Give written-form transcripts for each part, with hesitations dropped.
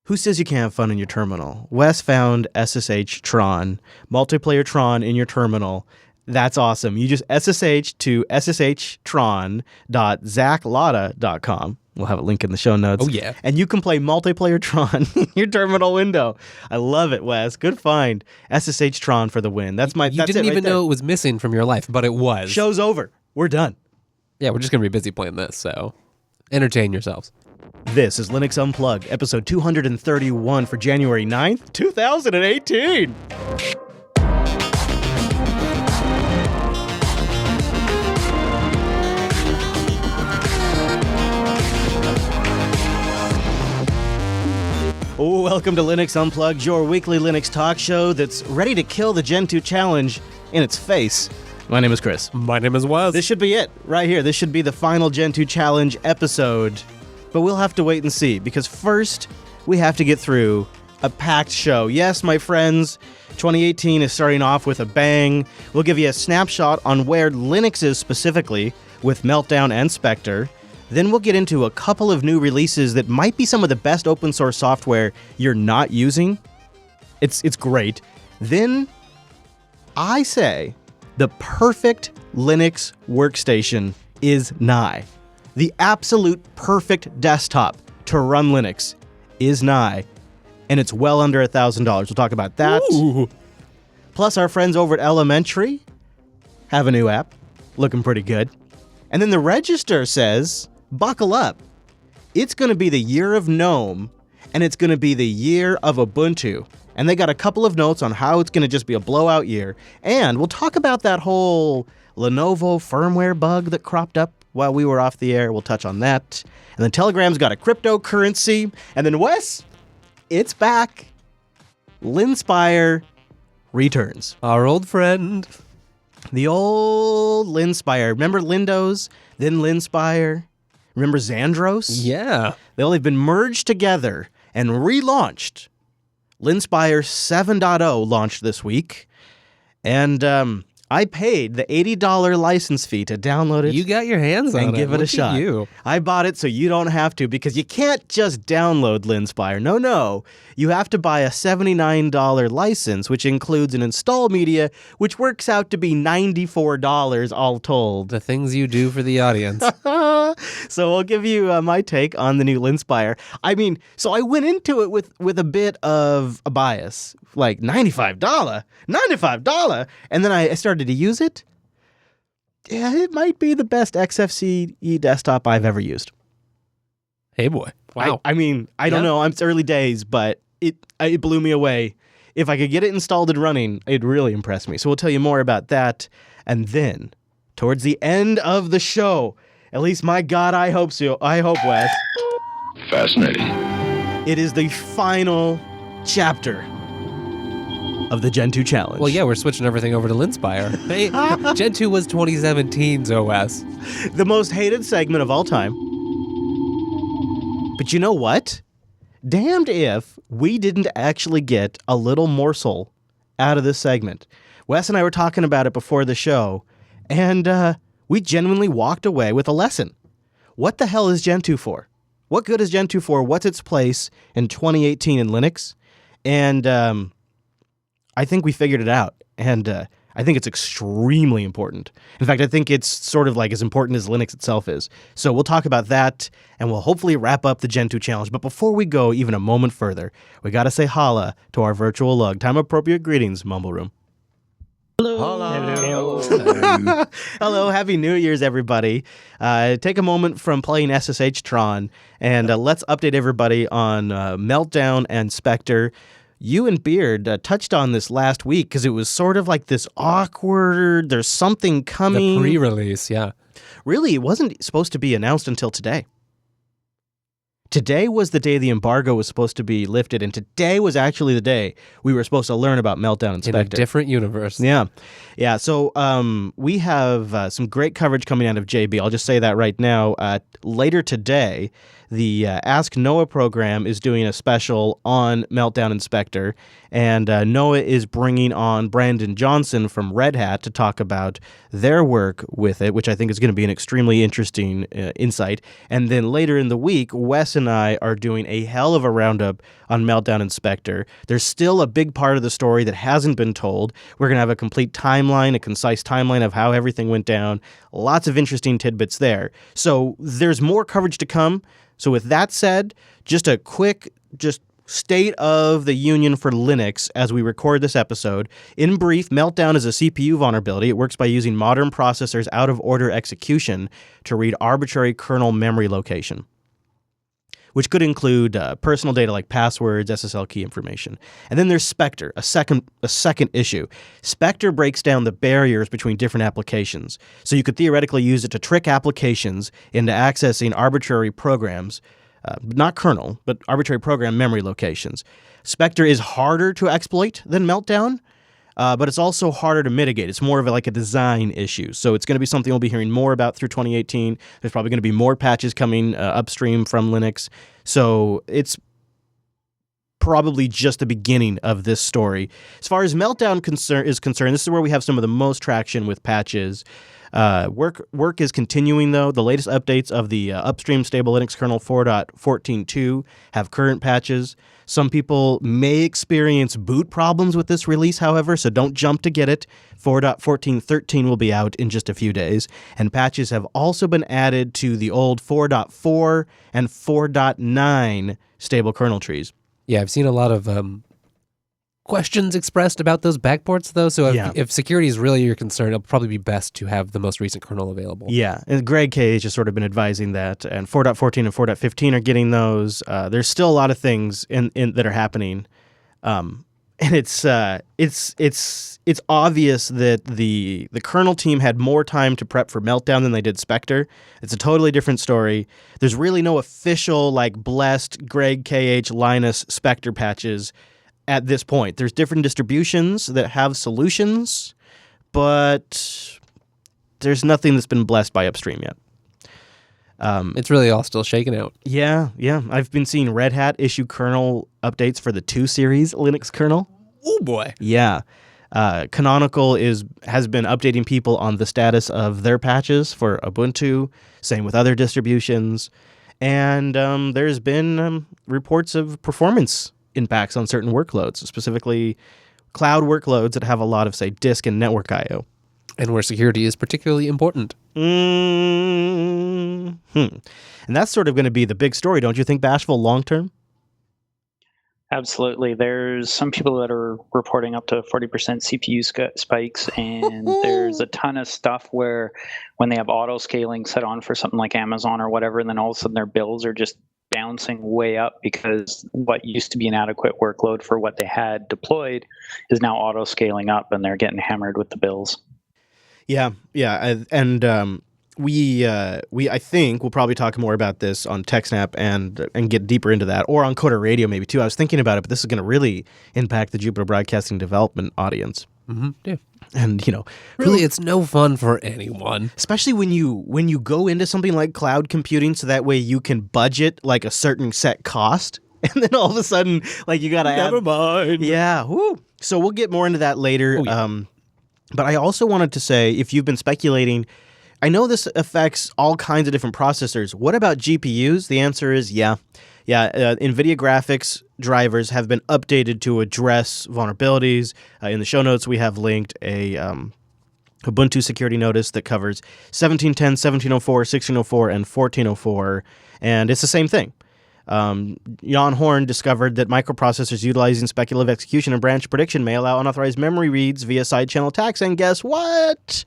Who says you can't have fun in your terminal? Wes found SSH Tron, multiplayer Tron in your terminal. That's awesome. You just SSH to ssshtron.zachlada.com. We'll have a link in the show notes. Oh, yeah. And you can play multiplayer Tron in your terminal window. I love it, Wes. Good find. SSH Tron for the win. That's You didn't even know it was missing from your life, but it was. Show's over. We're done. Yeah, we're just going to be busy playing this, so entertain yourselves. This is Linux Unplugged, episode 231 for January 9th, 2018. Welcome to Linux Unplugged, your weekly Linux talk show that's ready to kill the Gentoo challenge in its face. My name is Chris. My name is Wes. This should be it, right here. This should be the final Gentoo challenge episode. But we'll have to wait and see, because first, we have to get through a packed show. Yes, my friends, 2018 is starting off with a bang. We'll give you a snapshot on where Linux is specifically with Meltdown and Spectre. Then we'll get into a couple of new releases that might be some of the best open source software you're not using. It's great. Then, I say, the perfect Linux workstation is nigh. The absolute perfect desktop to run Linux is nigh, and it's well under $1,000. We'll talk about that. Ooh. Plus, our friends over at Elementary have a new app, looking pretty good. And then the Register says, buckle up. It's going to be the year of Gnome, and it's going to be the year of Ubuntu. And they got a couple of notes on how it's going to just be a blowout year. And we'll talk about that whole Lenovo firmware bug that cropped up while we were off the air. We'll touch on that. And then Telegram's got a cryptocurrency. And then Wes, it's back. Linspire returns. Our old friend. The old Linspire. Remember Lindos? Then Linspire? Remember Xandros? Yeah. They've been merged together and relaunched. Linspire 7.0 launched this week. And I paid the $80 license fee to download it. You got your hands on it. And give it a Look shot. at you. I bought it so you don't have to, because you can't just download Linspire. No. You have to buy a $79 license, which includes an install media, which works out to be $94 all told. The things you do for the audience. So I'll give you my take on the new Linspire. I mean, so I went into it with a bit of a bias, like $95, and then I started to use it. Yeah, it might be the best XFCE desktop I've ever used. Hey, boy. Wow. I mean, I don't know. It's early days, but it blew me away. If I could get it installed and running, it'd really impress me. So we'll tell you more about that. And then, towards the end of the show, at least my God, I hope so. I hope, Wes. Fascinating. It is the final chapter of the Gentoo challenge. Well, yeah, we're switching everything over to Linspire. Hey, Gentoo was 2017's OS. The most hated segment of all time. But you know what? Damned if we didn't actually get a little morsel out of this segment. Wes and I were talking about it before the show, and we genuinely walked away with a lesson. What the hell is Gentoo for? What good is Gentoo for? What's its place in 2018 in Linux? And I think we figured it out, and I think it's extremely important. In fact, I think it's sort of like as important as Linux itself is. So we'll talk about that, and we'll hopefully wrap up the Gentoo challenge. But before we go even a moment further, we got to say holla to our virtual lug. Time-appropriate greetings, Mumble Room. Hello. Hello, Happy New Year's, everybody. Take a moment from playing SSH Tron, and let's update everybody on Meltdown and Spectre. You and Beard touched on this last week because it was sort of like this awkward, there's something coming. The pre-release, yeah. Really, it wasn't supposed to be announced until today. Today was the day the embargo was supposed to be lifted, and today was actually the day we were supposed to learn about Meltdown and Spectre. In a different universe. Yeah. So we have some great coverage coming out of JB. I'll just say that right now. Later today, the Ask Noah program is doing a special on Meltdown and Spectre, and Noah is bringing on Brandon Johnson from Red Hat to talk about their work with it, which I think is going to be an extremely interesting insight. And then later in the week, Wes and I are doing a hell of a roundup on Meltdown and Spectre. There's still a big part of the story that hasn't been told. We're going to have a complete timeline, a concise timeline of how everything went down. Lots of interesting tidbits there. So there's more coverage to come. So with that said, just a quick, state of the union for Linux as we record this episode. In brief, Meltdown is a CPU vulnerability. It works by using modern processors' out-of-order execution to read arbitrary kernel memory location, which could include personal data like passwords, SSL key information. And then there's Spectre, a second issue. Spectre breaks down the barriers between different applications. So you could theoretically use it to trick applications into accessing arbitrary programs, not kernel, but arbitrary program memory locations. Spectre is harder to exploit than Meltdown, but it's also harder to mitigate. It's more of a design issue. So it's going to be something we'll be hearing more about through 2018. There's probably going to be more patches coming upstream from Linux. So it's probably just the beginning of this story. As far as Meltdown is concerned, this is where we have some of the most traction with patches. Work is continuing, though. The latest updates of the upstream stable Linux kernel 4.14.2 have current patches. Some people may experience boot problems with this release, however, so don't jump to get it. 4.14.13 will be out in just a few days, and patches have also been added to the old 4.4 and 4.9 stable kernel trees. Yeah, I've seen a lot of questions expressed about those backports, though. So if security is really your concern, it'll probably be best to have the most recent kernel available. Yeah, and Greg Cage has sort of been advising that, and 4.14 and 4.15 are getting those. There's still a lot of things in that are happening, and it's obvious that the kernel team had more time to prep for Meltdown than they did Spectre. It's a totally different story. There's really no official blessed Greg KH Linus Spectre patches at this point. There's different distributions that have solutions, but there's nothing that's been blessed by upstream yet. It's really all still shaking out. Yeah. I've been seeing Red Hat issue kernel updates for the 2 series Linux kernel. Oh boy. Yeah. Canonical has been updating people on the status of their patches for Ubuntu, same with other distributions, and there's been reports of performance impacts on certain workloads, specifically cloud workloads that have a lot of, say, disk and network I/O. And where security is particularly important. And that's sort of going to be the big story, don't you think, Bashful, long-term? Absolutely. There's some people that are reporting up to 40% CPU spikes, and there's a ton of stuff where when they have auto scaling set on for something like Amazon or whatever, and then all of a sudden their bills are just bouncing way up because what used to be an adequate workload for what they had deployed is now auto scaling up, and they're getting hammered with the bills. Yeah, and we I think we'll probably talk more about this on TechSnap and get deeper into that, or on Coder Radio maybe too. I was thinking about it, but this is going to really impact the Jupiter Broadcasting development audience. Mm-hmm. Yeah. And really, it's no fun for anyone. Especially when you go into something like cloud computing, so that way you can budget a certain set cost, and then all of a sudden you gotta Never mind. Yeah. Whoo. So we'll get more into that later. Oh, yeah. But I also wanted to say, if you've been speculating, I know this affects all kinds of different processors. What about GPUs? The answer is yeah. NVIDIA graphics drivers have been updated to address vulnerabilities. In the show notes, we have linked a Ubuntu security notice that covers 1710, 1704, 1604, and 1404, and it's the same thing. Jan Horn discovered that microprocessors utilizing speculative execution and branch prediction may allow unauthorized memory reads via side channel attacks, and guess what?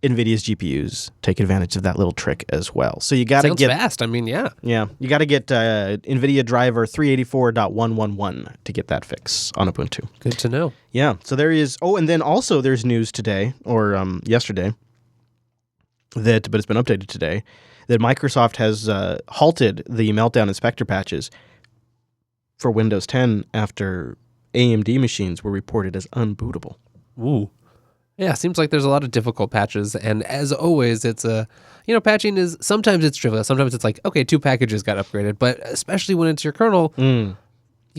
NVIDIA's GPUs take advantage of that little trick as well. So you got to get fast. I mean, yeah. Yeah, you got to get NVIDIA driver 384.111 to get that fix on Ubuntu. Good to know. Yeah, so there is. Oh, and then also there's news today or yesterday but it's been updated today, that Microsoft has halted the Meltdown and Spectre patches for Windows 10 after AMD machines were reported as unbootable. Ooh. Yeah, seems like there's a lot of difficult patches, and as always, it's patching is, sometimes it's trivial, sometimes it's okay, 2 packages got upgraded, but especially when it's your kernel, you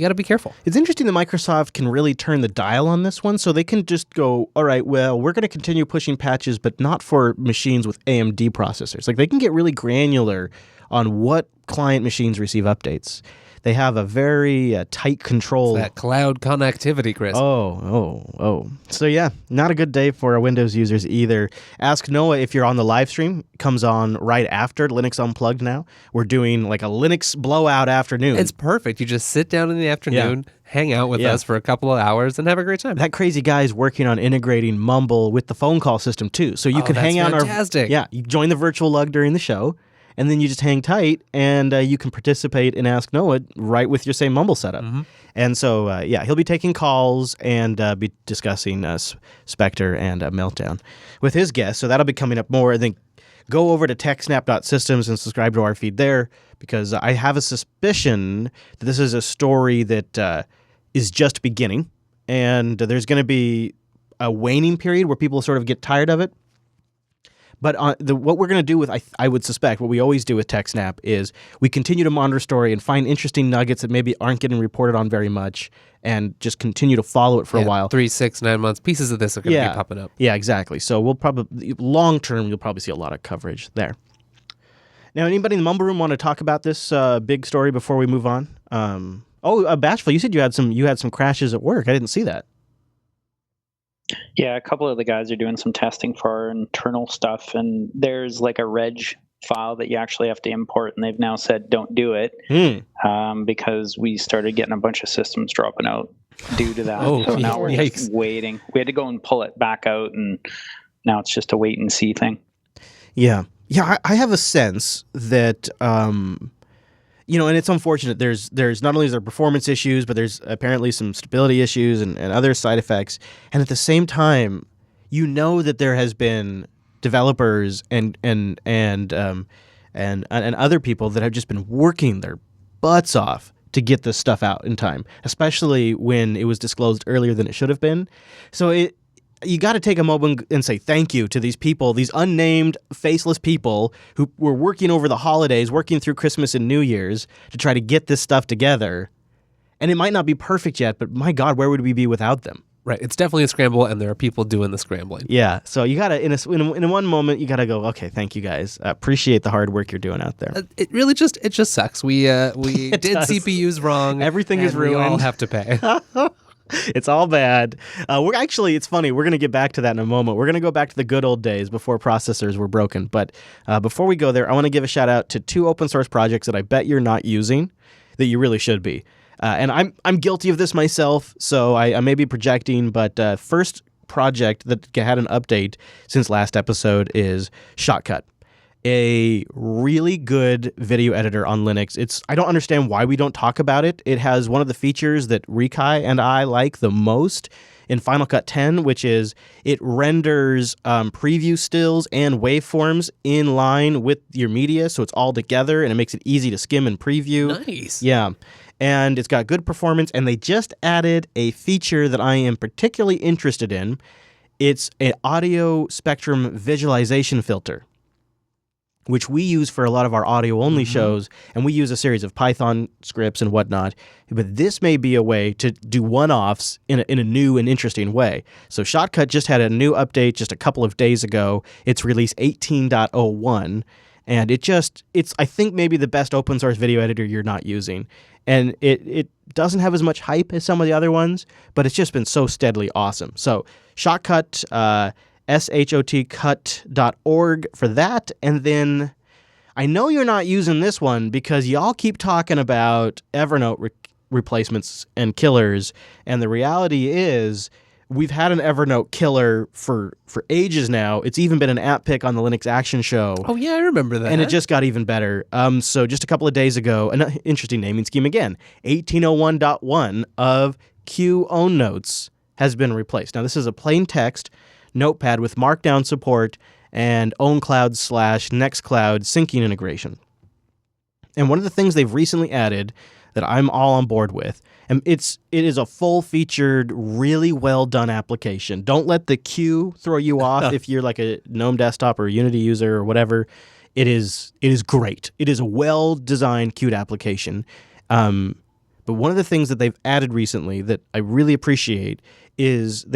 got to be careful. It's interesting that Microsoft can really turn the dial on this one, so they can just go, all right, well, we're going to continue pushing patches, but not for machines with AMD processors. They can get really granular on what client machines receive updates. They have a very tight control. It's that cloud connectivity, Chris. Oh. So yeah, not a good day for Windows users either. Ask Noah if you're on the live stream. Comes on right after Linux Unplugged now. We're doing like a Linux blowout afternoon. It's perfect. You just sit down in the afternoon, hang out with us for a couple of hours, and have a great time. That crazy guy is working on integrating Mumble with the phone call system too. So you can hang out fantastic. You join the virtual lug during the show. And then you just hang tight, and you can participate in Ask Noah right with your same Mumble setup. Mm-hmm. And so, he'll be taking calls and be discussing Spectre and Meltdown with his guests. So that'll be coming up more. I think go over to techsnap.systems and subscribe to our feed there, because I have a suspicion that this is a story that is just beginning, and there's going to be a waning period where people sort of get tired of it. But what we're going to do with, I would suspect, what we always do with TechSnap is we continue to monitor story and find interesting nuggets that maybe aren't getting reported on very much, and just continue to follow it for a while. 3, 6, 9 months. Pieces of this are going to be popping up. Yeah, exactly. So we'll probably, long term, you'll probably see a lot of coverage there. Now, anybody in the Mumble Room want to talk about this big story before we move on? Bashful, you said you had some crashes at work. I didn't see that. Yeah, a couple of the guys are doing some testing for our internal stuff, and there's like a reg file that you actually have to import, and they've now said don't do it because we started getting a bunch of systems dropping out due to that. So now we're just waiting. We had to go and pull it back out, and now it's just a wait and see thing. Yeah. I have a sense that and it's unfortunate. There's not only is there performance issues, but there's apparently some stability issues and other side effects. And at the same time, that there has been developers and other people that have just been working their butts off to get this stuff out in time, especially when it was disclosed earlier than it should have been. So you got to take a moment and say thank you to these people, these unnamed, faceless people who were working over the holidays, working through Christmas and New Year's to try to get this stuff together. And it might not be perfect yet, but my God, where would we be without them? Right. It's definitely a scramble, and there are people doing the scrambling. Yeah. So you got to, in one moment, you got to go, okay, thank you guys. Appreciate the hard work you're doing out there. It really just sucks. We did CPUs wrong. Everything is ruined. We all have to pay. It's all bad. It's funny. We're going to get back to that in a moment. We're going to go back to the good old days before processors were broken. But before we go there, I want to give a shout out to 2 open source projects that I bet you're not using that you really should be. And I'm guilty of this myself, so I may be projecting. But first project that had an update since last episode is Shotcut, a really good video editor on Linux. I don't understand why we don't talk about it. It has one of the features that Rikai and I like the most in Final Cut 10, which is it renders preview stills and waveforms in line with your media, so it's all together, and it makes it easy to skim and preview. Nice. Yeah. And it's got good performance, and they just added a feature that I am particularly interested in. It's an audio spectrum visualization filter, which we use for a lot of our audio-only shows, and we use a series of Python scripts and whatnot. But this may be a way to do one-offs in a new and interesting way. So Shotcut just had a new update just a couple of days ago. It's release 18.01, and it's I think maybe the best open-source video editor you're not using. And it doesn't have as much hype as some of the other ones, but it's just been so steadily awesome. So Shotcut, shotcut.org for that. And then I know you're not using this one because y'all keep talking about Evernote replacements and killers. And the reality is we've had an Evernote killer for ages now. It's even been an app pick on the Linux Action Show. Oh, yeah, I remember that. And it just got even better. So just a couple of days ago, an interesting naming scheme again, 1801.1 of Q Own Notes has been replaced. Now, this is a plain text notepad with Markdown support and OwnCloud/Nextcloud syncing integration. And one of the things they've recently added that I'm all on board with, and it is a full-featured, really well-done application. Don't let the Q throw you off if you're like a GNOME desktop or a Unity user or whatever. It is great. It is a well-designed Qt application. But one of the things that they've added recently that I really appreciate is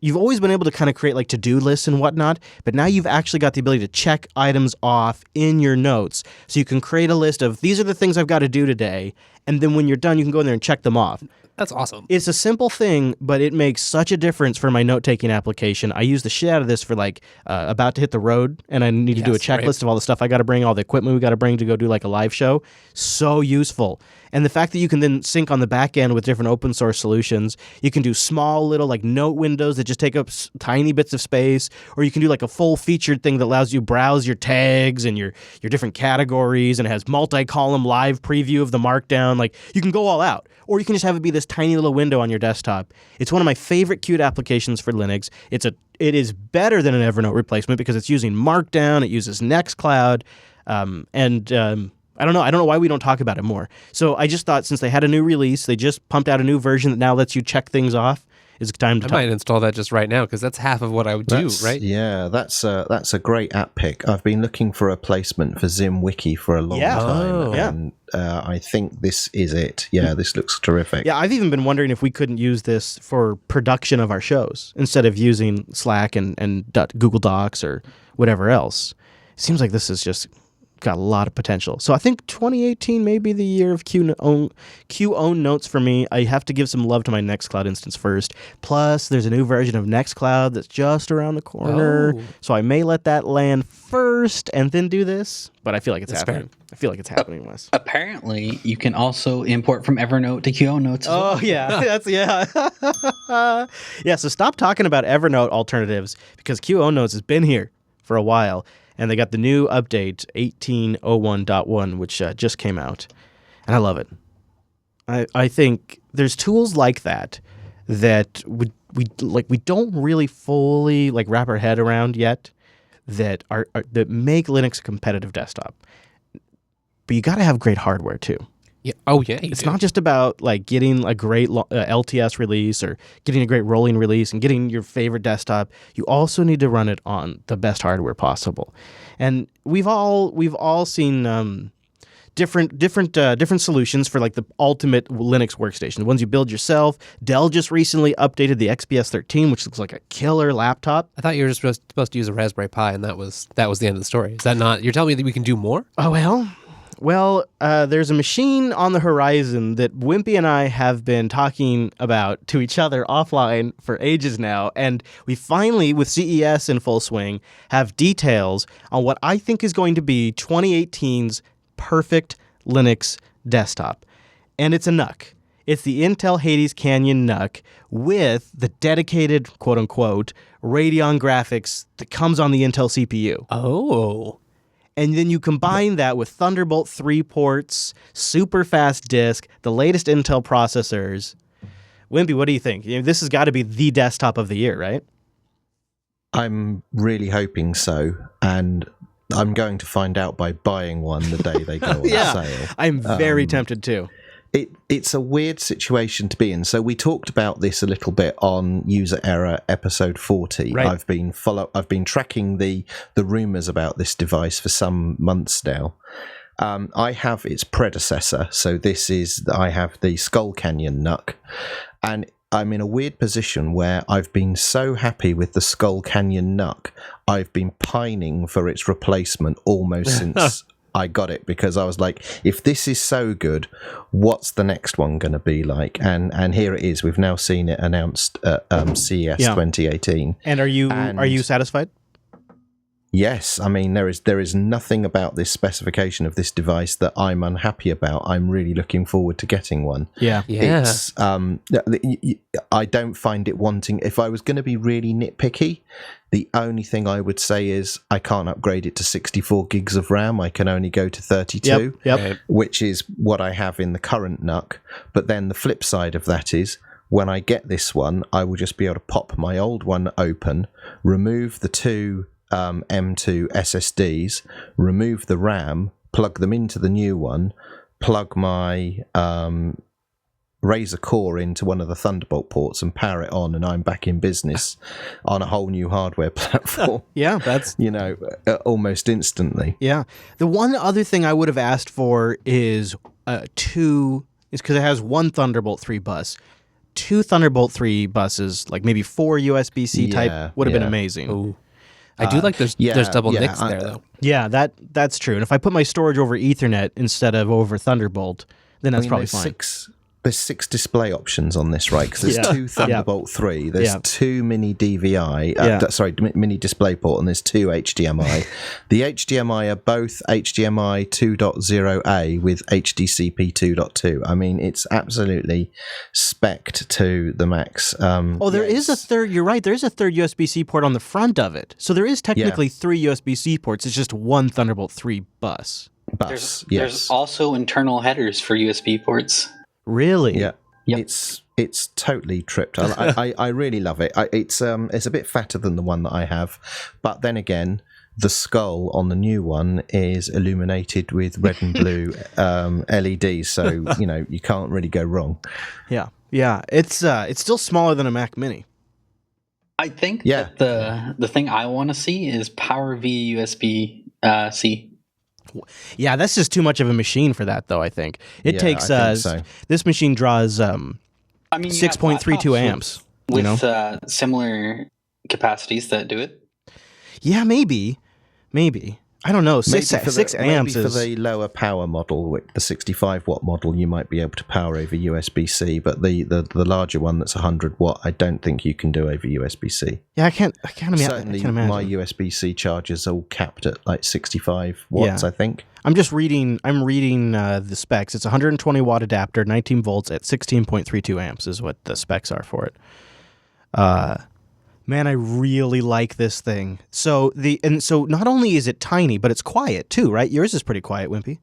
you've always been able to kind of create like to-do lists and whatnot, but now you've actually got the ability to check items off in your notes. So you can create a list of these are the things I've got to do today, and then when you're done, you can go in there and check them off. That's awesome. It's a simple thing, but it makes such a difference for my note-taking application. I use the shit out of this for like about to hit the road, and I need to do a checklist of all the stuff I got to bring, all the equipment we got to bring to go do like a live show. So useful. And the fact that you can then sync on the back end with different open source solutions, you can do small little like note windows that just take up tiny bits of space, or you can do like a full featured thing that allows you to browse your tags and your different categories, and it has multi-column live preview of the markdown. Like you can go all out. Or you can just have it be this tiny little window on your desktop. It's one of my favorite Qt applications for Linux. It is better than an Evernote replacement because it's using Markdown. It uses Nextcloud, I don't know why we don't talk about it more. So I just thought since they had a new release, they just pumped out a new version that now lets you check things off. It's time to I might install that just right now because that's half of what I would do, right? Yeah, that's a great app pick. I've been looking for a replacement for ZimWiki for a long time, and I think this is it. Yeah, this looks terrific. Yeah, I've even been wondering if we couldn't use this for production of our shows instead of using Slack and Google Docs or whatever else. It seems like this is just got a lot of potential. So I think 2018 may be the year of Q-own notes for me. I have to give some love to my Nextcloud instance first. Plus, there's a new version of Nextcloud that's just around the corner. Oh. So I may let that land first and then do this. But I feel like it's happening. Fair. I feel like it's happening, Wes. Apparently, you can also import from Evernote to Q-own notes. Oh, yeah. Yeah, so stop talking about Evernote alternatives because Q-own notes has been here for a while. And they got the new update, 1801.1, which just came out. And I love it. I think there's tools like that we don't really fully like wrap our head around yet that that make Linux a competitive desktop. But you got to have great hardware too. Yeah. Oh yeah. It's not just about like getting a great LTS release or getting a great rolling release and getting your favorite desktop. You also need to run it on the best hardware possible. And we've all seen different solutions for like the ultimate Linux workstation, the ones you build yourself. Dell just recently updated the XPS 13, which looks like a killer laptop. I thought you were just supposed to use a Raspberry Pi, and that was the end of the story. Is that not? You're telling me that we can do more? Oh well, there's a machine on the horizon that Wimpy and I have been talking about to each other offline for ages now, and we finally, with CES in full swing, have details on what I think is going to be 2018's perfect Linux desktop. And it's a Nook. It's the Intel Hades Canyon Nook with the dedicated, quote-unquote, Radeon graphics that comes on the Intel CPU. Oh. And then you combine that with Thunderbolt 3 ports, super fast disk, the latest Intel processors. Wimpy, what do you think? This has got to be the desktop of the year, right? I'm really hoping so. And I'm going to find out by buying one the day they go on sale. I'm very tempted too. It's a weird situation to be in. So we talked about this a little bit on User Error episode 40. Right. I've been tracking the rumors about this device for some months now. I have its predecessor. So I have the Skull Canyon Nook, and I'm in a weird position where I've been so happy with the Skull Canyon Nook, I've been pining for its replacement almost since I got it, because I was like, if this is so good, what's the next one going to be like? And here it is. We've now seen it announced at CES 2018. And are you satisfied? Yes, I mean there is nothing about this specification of this device that I'm unhappy about. I'm really looking forward to getting one. Yeah. It's I don't find it wanting. If I was going to be really nitpicky, the only thing I would say is I can't upgrade it to 64 gigs of RAM. I can only go to 32, which is what I have in the current Nook. But then the flip side of that is, when I get this one, I will just be able to pop my old one open, remove the two M2 SSDs, remove the RAM, plug them into the new one, plug my Razer Core into one of the Thunderbolt ports and power it on, and I'm back in business on a whole new hardware platform. Yeah, that's almost instantly. Yeah. The one other thing I would have asked for is because it has one Thunderbolt 3 bus. 2 Thunderbolt 3 buses, like maybe 4 USB-C type, would have been amazing. Ooh. I do like there's double NICs there, though. Yeah, that's true. And if I put my storage over Ethernet instead of over Thunderbolt, then that's probably fine. There's 6 display options on this, right? Because there's 2 Thunderbolt 3, there's 2 mini DVI, mini DisplayPort, and there's 2 HDMI. The HDMI are both HDMI 2.0A with HDCP 2.2. I mean, it's absolutely spec'd to the max. There is a third, you're right, there is a third USB-C port on the front of it. So there is technically 3 USB-C ports, it's just 1 Thunderbolt 3 bus. There's also internal headers for USB ports. Really? Yeah. Yep. It's totally tripped. I really love it. It's a bit fatter than the one that I have, but then again, the skull on the new one is illuminated with red and blue LEDs, so you can't really go wrong. Yeah. It's still smaller than a Mac Mini. I think that the thing I want to see is power via USB-C. Yeah, that's just too much of a machine for that, though. I think it takes. This machine draws 6.32 amps with similar capacities that do it. Yeah, maybe. I don't know. 6 amps maybe for the lower power model, the 65 watt model, you might be able to power over USB-C, but the larger one that's 100 watt, I don't think you can do over USB-C. Yeah, I can't Certainly, imagine. my USB-C chargers are all capped at like 65 watts, I think. I'm reading the specs. It's a 120 watt adapter, 19 volts at 16.32 amps is what the specs are for it. Man, I really like this thing. So not only is it tiny, but it's quiet too, right? Yours is pretty quiet, Wimpy.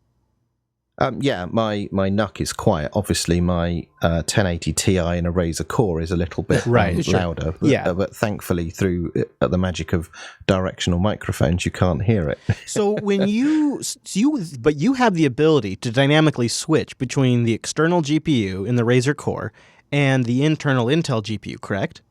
My Nook is quiet. Obviously, my 1080 Ti in a Razer Core is a little bit louder. But thankfully, through the magic of directional microphones, you can't hear it. So when you have the ability to dynamically switch between the external GPU in the Razer Core and the internal Intel GPU, correct?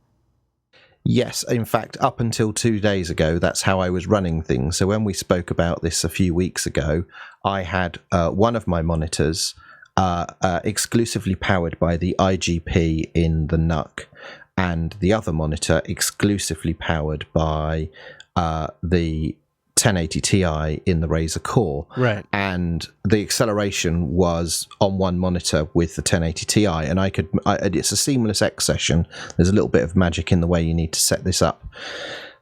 Yes, in fact, up until 2 days ago, that's how I was running things. So when we spoke about this a few weeks ago, I had one of my monitors exclusively powered by the IGP in the Nook, and the other monitor exclusively powered by the 1080 Ti in the Razer Core. Right. And the acceleration was on one monitor with the 1080 Ti, and it's a seamless X session. There's a little bit of magic in the way you need to set this up.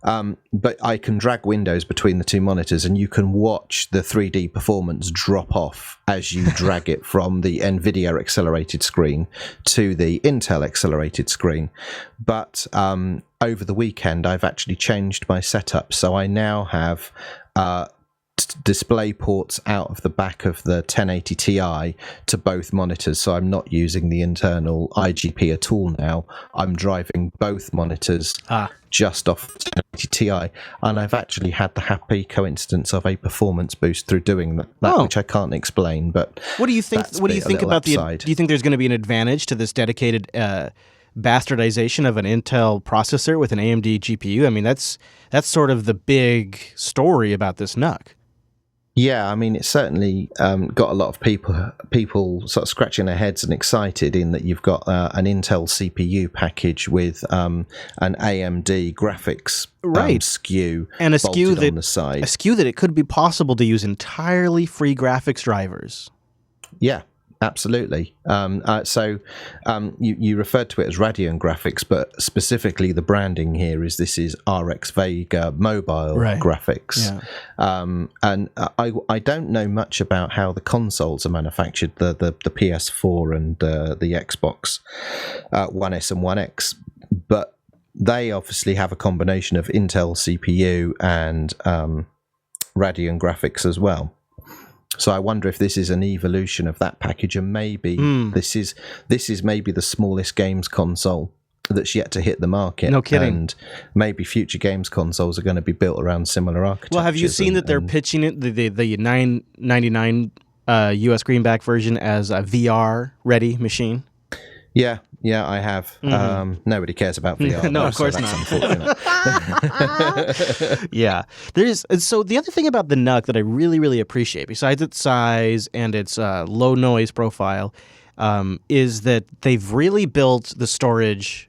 But I can drag windows between the two monitors, and you can watch the 3D performance drop off as you drag it from the NVIDIA accelerated screen to the Intel accelerated screen. But over the weekend, I've actually changed my setup. So I now have display ports out of the back of the 1080 Ti to both monitors, so I'm not using the internal IGP at all now. I'm driving both monitors just off the 1080 Ti, and I've actually had the happy coincidence of a performance boost through doing that, which I can't explain. But what do you think? What do you think about upside. Do you think there's going to be an advantage to this dedicated bastardization of an Intel processor with an AMD GPU? I mean, that's sort of the big story about this Nook. Yeah, I mean, it's certainly got a lot of people sort of scratching their heads and excited in that you've got an Intel CPU package with an AMD graphics SKU and a SKU on the side. A SKU that it could be possible to use entirely free graphics drivers. Yeah. Absolutely. You referred to it as Radeon graphics, but specifically the branding here is RX Vega mobile graphics. Yeah. And I don't know much about how the consoles are manufactured, the PS4 and the Xbox One S and One X, but they obviously have a combination of Intel CPU and Radeon graphics as well. So I wonder if this is an evolution of that package, and maybe this is maybe the smallest games console that's yet to hit the market. No kidding. And maybe future games consoles are going to be built around similar architectures. Well, have you seen that they're pitching it, the $9.99 US greenback version as a VR ready machine? Yeah, I have. Mm-hmm. Nobody cares about VR. No, of course not. Yeah. So the other thing about the Nook that I really, really appreciate, besides its size and its low noise profile, is that they've really built the storage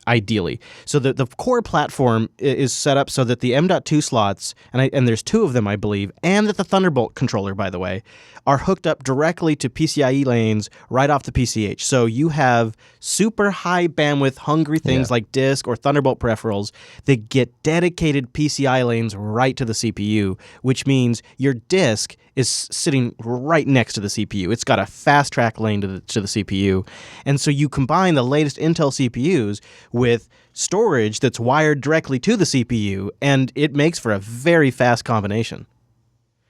ideally. So the core platform is set up so that the M.2 slots, and there's 2 of them, I believe, and that the Thunderbolt controller, by the way, are hooked up directly to PCIe lanes right off the PCH. So you have super high bandwidth hungry things like disk or Thunderbolt peripherals that get dedicated PCI lanes right to the CPU, which means your disk is sitting right next to the CPU. It's got a fast track lane to the CPU. And so you combine the latest Intel CPUs with storage that's wired directly to the CPU, and it makes for a very fast combination.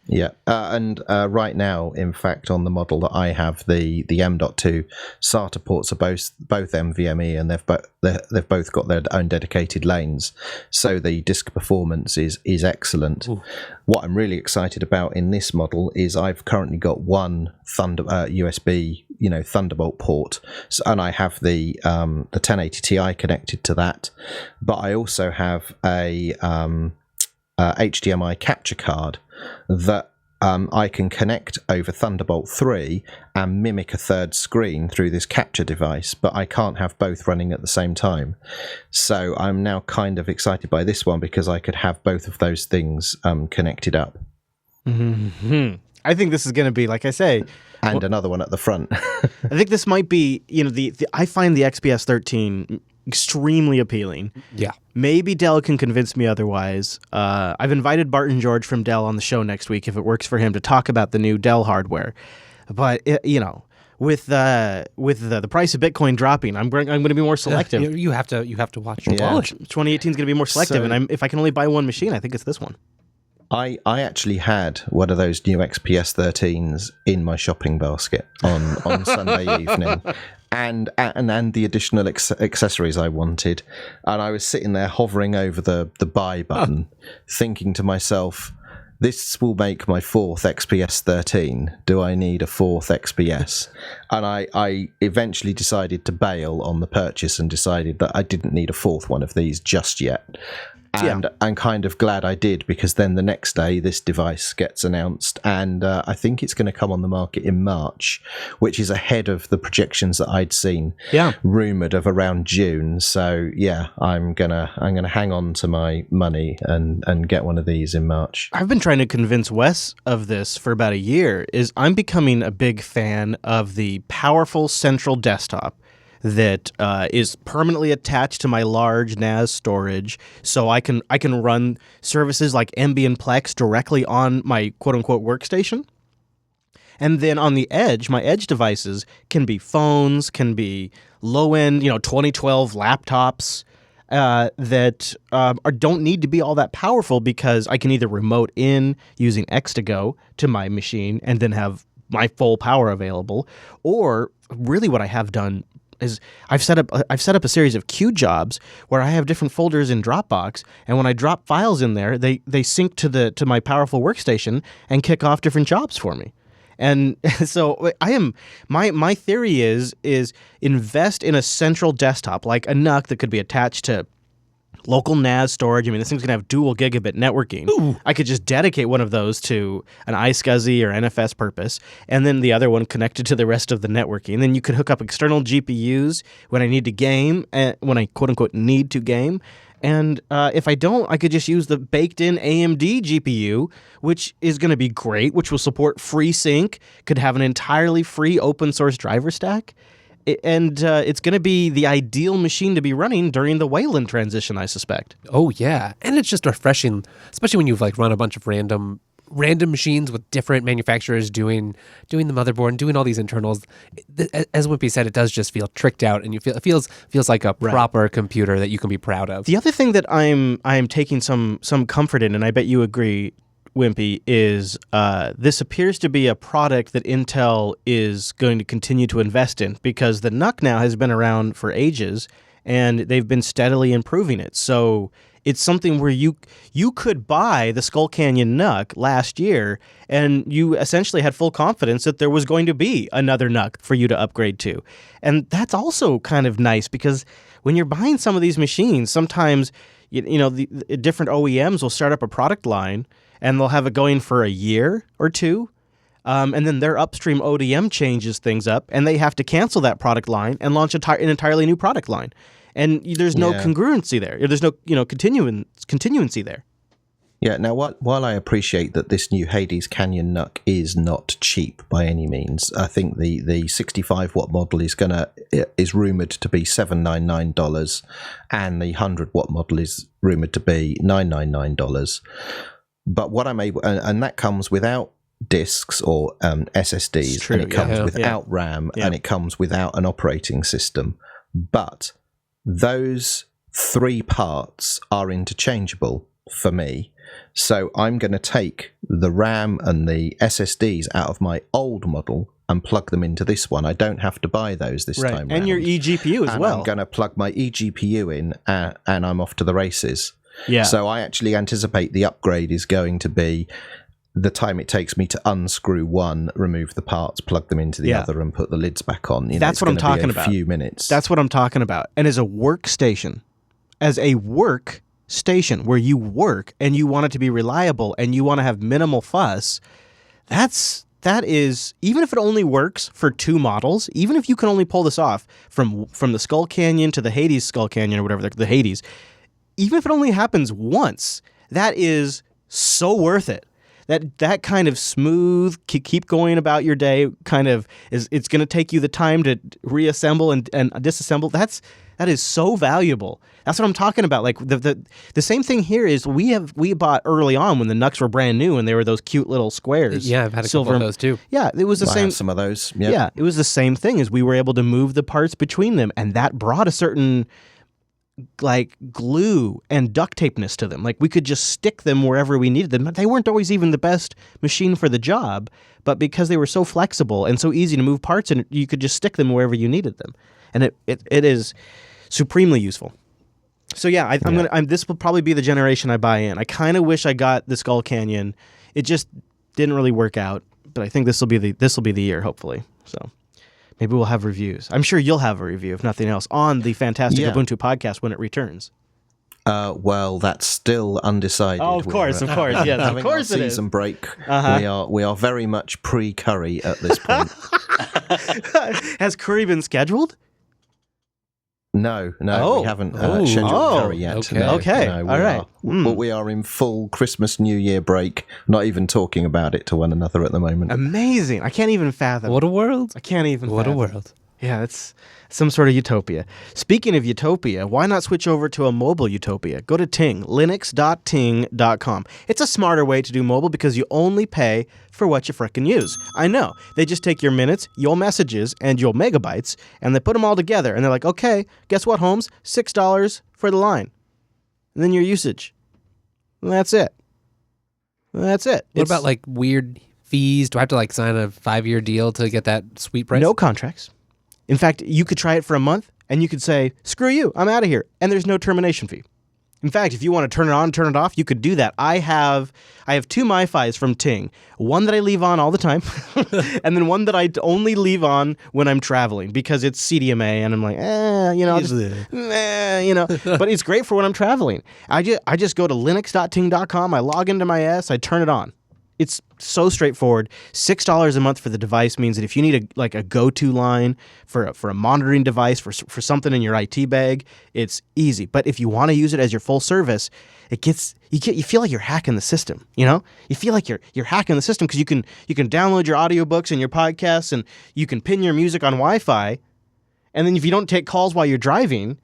Yeah, and right now, in fact, on the model that I have, the M.2 SATA ports are both NVMe, and they've both got their own dedicated lanes, so the disk performance is excellent. Ooh. What I'm really excited about in this model is I've currently got one USB Thunderbolt port, and I have the 1080 Ti connected to that, but I also have a HDMI capture card that I can connect over Thunderbolt 3 and mimic a third screen through this capture device, but I can't have both running at the same time. So I'm now kind of excited by this one because I could have both of those things connected up. Mm-hmm. I think this is going to be, like I say... And another one at the front. I think this might be, I find the XPS 13 extremely appealing. Yeah. Maybe Dell can convince me otherwise. I've invited Barton George from Dell on the show next week if it works for him to talk about the new Dell hardware. But, with the price of Bitcoin dropping, I'm going to be more selective. You have to watch your wallet. 2018 is going to be more selective, and if I can only buy one machine, I think it's this one. I actually had one of those new XPS 13s in my shopping basket on Sunday evening, and the additional accessories I wanted, and I was sitting there hovering over the buy button, thinking to myself, this will make my 4th XPS 13. Do I need a 4th XPS? And I eventually decided to bail on the purchase and decided that I didn't need a 4th one of these just yet. And I'm kind of glad I did, because then the next day this device gets announced, and I think it's going to come on the market in March, which is ahead of the projections that I'd seen, rumoured of around June. So yeah, I'm gonna hang on to my money and get one of these in March. I've been trying to convince Wes of this for about a year. I'm becoming a big fan of the powerful central desktop that is permanently attached to my large NAS storage, so I can run services like MB and Plex directly on my quote-unquote workstation. And then on the edge, my edge devices can be phones, can be low-end, 2012 laptops that don't need to be all that powerful, because I can either remote in using X2Go to my machine and then have my full power available, or really what I have done is I've set up a series of queue jobs where I have different folders in Dropbox, and when I drop files in there, they sync to my powerful workstation and kick off different jobs for me. And so my theory is invest in a central desktop like a Nook that could be attached to local NAS storage. I mean, this thing's going to have dual gigabit networking. Ooh. I could just dedicate one of those to an iSCSI or NFS purpose, and then the other one connected to the rest of the networking. And then you could hook up external GPUs when I need to game, when I quote-unquote need to game. And if I don't, I could just use the baked-in AMD GPU, which is going to be great, which will support FreeSync, could have an entirely free open-source driver stack. And it's going to be the ideal machine to be running during the Wayland transition, I suspect. Oh, yeah. And it's just refreshing, especially when you've run a bunch of random machines with different manufacturers doing the motherboard and doing all these internals. As Wimpy said, it does just feel tricked out, and it feels like a proper computer that you can be proud of. The other thing that I'm taking some comfort in, and I bet you agree, Wimpy, is this appears to be a product that Intel is going to continue to invest in, because the Nook now has been around for ages and they've been steadily improving it. So it's something where you could buy the Skull Canyon Nook last year and you essentially had full confidence that there was going to be another Nook for you to upgrade to. And that's also kind of nice, because when you're buying some of these machines, sometimes the different OEMs will start up a product line and they'll have it going for a year or two. and then their upstream ODM changes things up, and they have to cancel that product line and launch an entirely new product line. And there's no congruency there. There's no continuancy there. Yeah, now while I appreciate that this new Hades Canyon Nook is not cheap by any means, I think the 65 watt model is rumored to be $799, and the 100 watt model is rumored to be $999. But what I'm able, and that comes without disks or SSDs, true, and it comes without RAM, and it comes without an operating system. But those three parts are interchangeable for me. So I'm going to take the RAM and the SSDs out of my old model and plug them into this one. I don't have to buy those this time and round. your eGPU as well. I'm going to plug my eGPU in, and I'm off to the races. Yeah. So I actually anticipate the upgrade is going to be the time it takes me to unscrew one, remove the parts, plug them into the other, and put the lids back on. That's what I'm talking about. A few minutes. That's what I'm talking about. And as a workstation, where you work and you want it to be reliable and you want to have minimal fuss, that is, even if it only works for 2 models, even if you can only pull this off from the Skull Canyon to the Hades Skull Canyon or whatever, the Hades, even if it only happens once, that is so worth it. That kind of smooth, keep going about your day kind of it's going to take you the time to reassemble and disassemble. That is so valuable. That's what I'm talking about. Like the same thing here is we bought early on when the Nooks were brand new and they were those cute little squares. Yeah, I've had a couple of those too. Yeah, it was the same. I have some of those. Yep. Yeah, it was the same thing as we were able to move the parts between them, and that brought a certain like glue and duct tapeness to them. Like we could just stick them wherever we needed them. They weren't always even the best machine for the job, but because they were so flexible and so easy to move parts in, you could just stick them wherever you needed them. And it is supremely useful. So yeah, this will probably be the generation I buy in. I kind of wish I got the Skull Canyon. It just didn't really work out, but I think this will be the year, hopefully. So maybe we'll have reviews. I'm sure you'll have a review, if nothing else, on the Fantastic Ubuntu podcast when it returns. Well, that's still undecided. Oh, of course. Yes, of course it is. Season break. We are very much pre-curry at this point. Has curry been scheduled? No, we haven't scheduled curry yet. Okay. No, okay. No, all right. But we are in full Christmas New Year break, not even talking about it to one another at the moment. Amazing. I can't even fathom. What a world. I can't even What fathom. a world. Yeah, it's some sort of utopia. Speaking of utopia, why not switch over to a mobile utopia? Go to Ting, linux.ting.com. It's a smarter way to do mobile because you only pay for what you frickin' use. I know. They just take your minutes, your messages, and your megabytes, and they put them all together, and they're like, okay, guess what, Holmes? $6 for the line. And then your usage. And that's it. That's it. What about like weird fees? Do I have to like sign a 5-year deal to get that sweet price? No contracts. In fact, you could try it for a month, and you could say, screw you, I'm out of here. And there's no termination fee. In fact, if you want to turn it on, turn it off, you could do that. I have 2 MiFis from Ting. One that I leave on all the time, and then one that I only leave on when I'm traveling because it's CDMA, and I'm like, but it's great for when I'm traveling. I just go to linux.ting.com, I log into my I turn it on. It's so straightforward. $6 a month for the device means that if you need a go-to line for a monitoring device for something in your IT bag, it's easy. But if you want to use it as your full service, you feel like you're hacking the system. You feel like you're hacking the system because you can download your audiobooks and your podcasts, and you can pin your music on Wi-Fi, and then if you don't take calls while you're driving.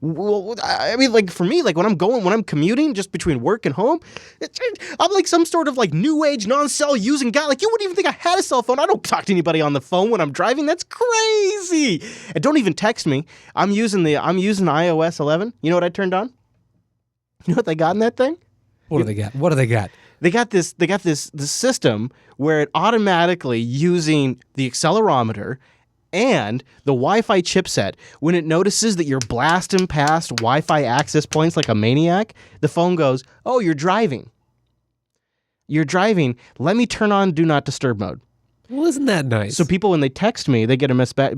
Well, I mean, like for me, like when I'm commuting just between work and home, I'm like some sort of like new age non-cell using guy. Like you wouldn't even think I had a cell phone. I don't talk to anybody on the phone when I'm driving. That's crazy. And don't even text me. I'm using iOS 11. You know what I turned on? You know what they got in that thing? What do they got? They got this system where it automatically using the accelerometer and the Wi-Fi chipset, when it notices that you're blasting past Wi-Fi access points like a maniac, the phone goes, oh, you're driving. Let me turn on Do Not Disturb mode. Well, isn't that nice? So people, when they text me, they get a message back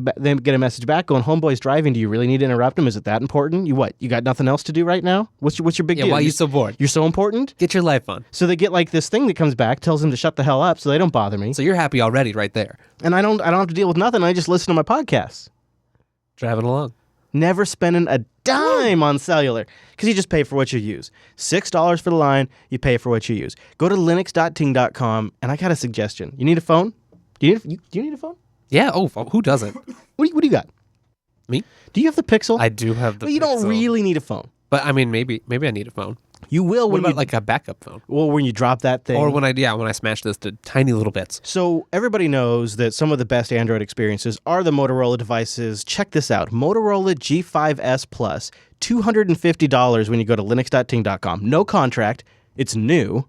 going, "Homeboy's driving. Do you really need to interrupt him? Is it that important? You what? You got nothing else to do right now? What's your big deal? why are you so bored? You're so important? Get your life on. So they get like this thing that comes back, tells them to shut the hell up, so they don't bother me. So you're happy already right there. And I don't have to deal with nothing. I just listen to my podcasts. Driving along. Never spending a dime on cellular because you just pay for what you use. $6 for the line, you pay for what you use. Go to linux.ting.com, and I got a suggestion. You need a phone? Do you need a phone? Yeah. Oh, who doesn't? What do you got? Me? Do you have the Pixel? I do have the But you don't Pixel. really need a phone. But I mean, maybe I need a phone. You will What when about you like a backup phone? when you drop that thing. Or when I smash this to tiny little bits. So everybody knows that some of the best Android experiences are the Motorola devices. Check this out. Motorola G5S Plus, $250 when you go to linux.ting.com. No contract. It's new.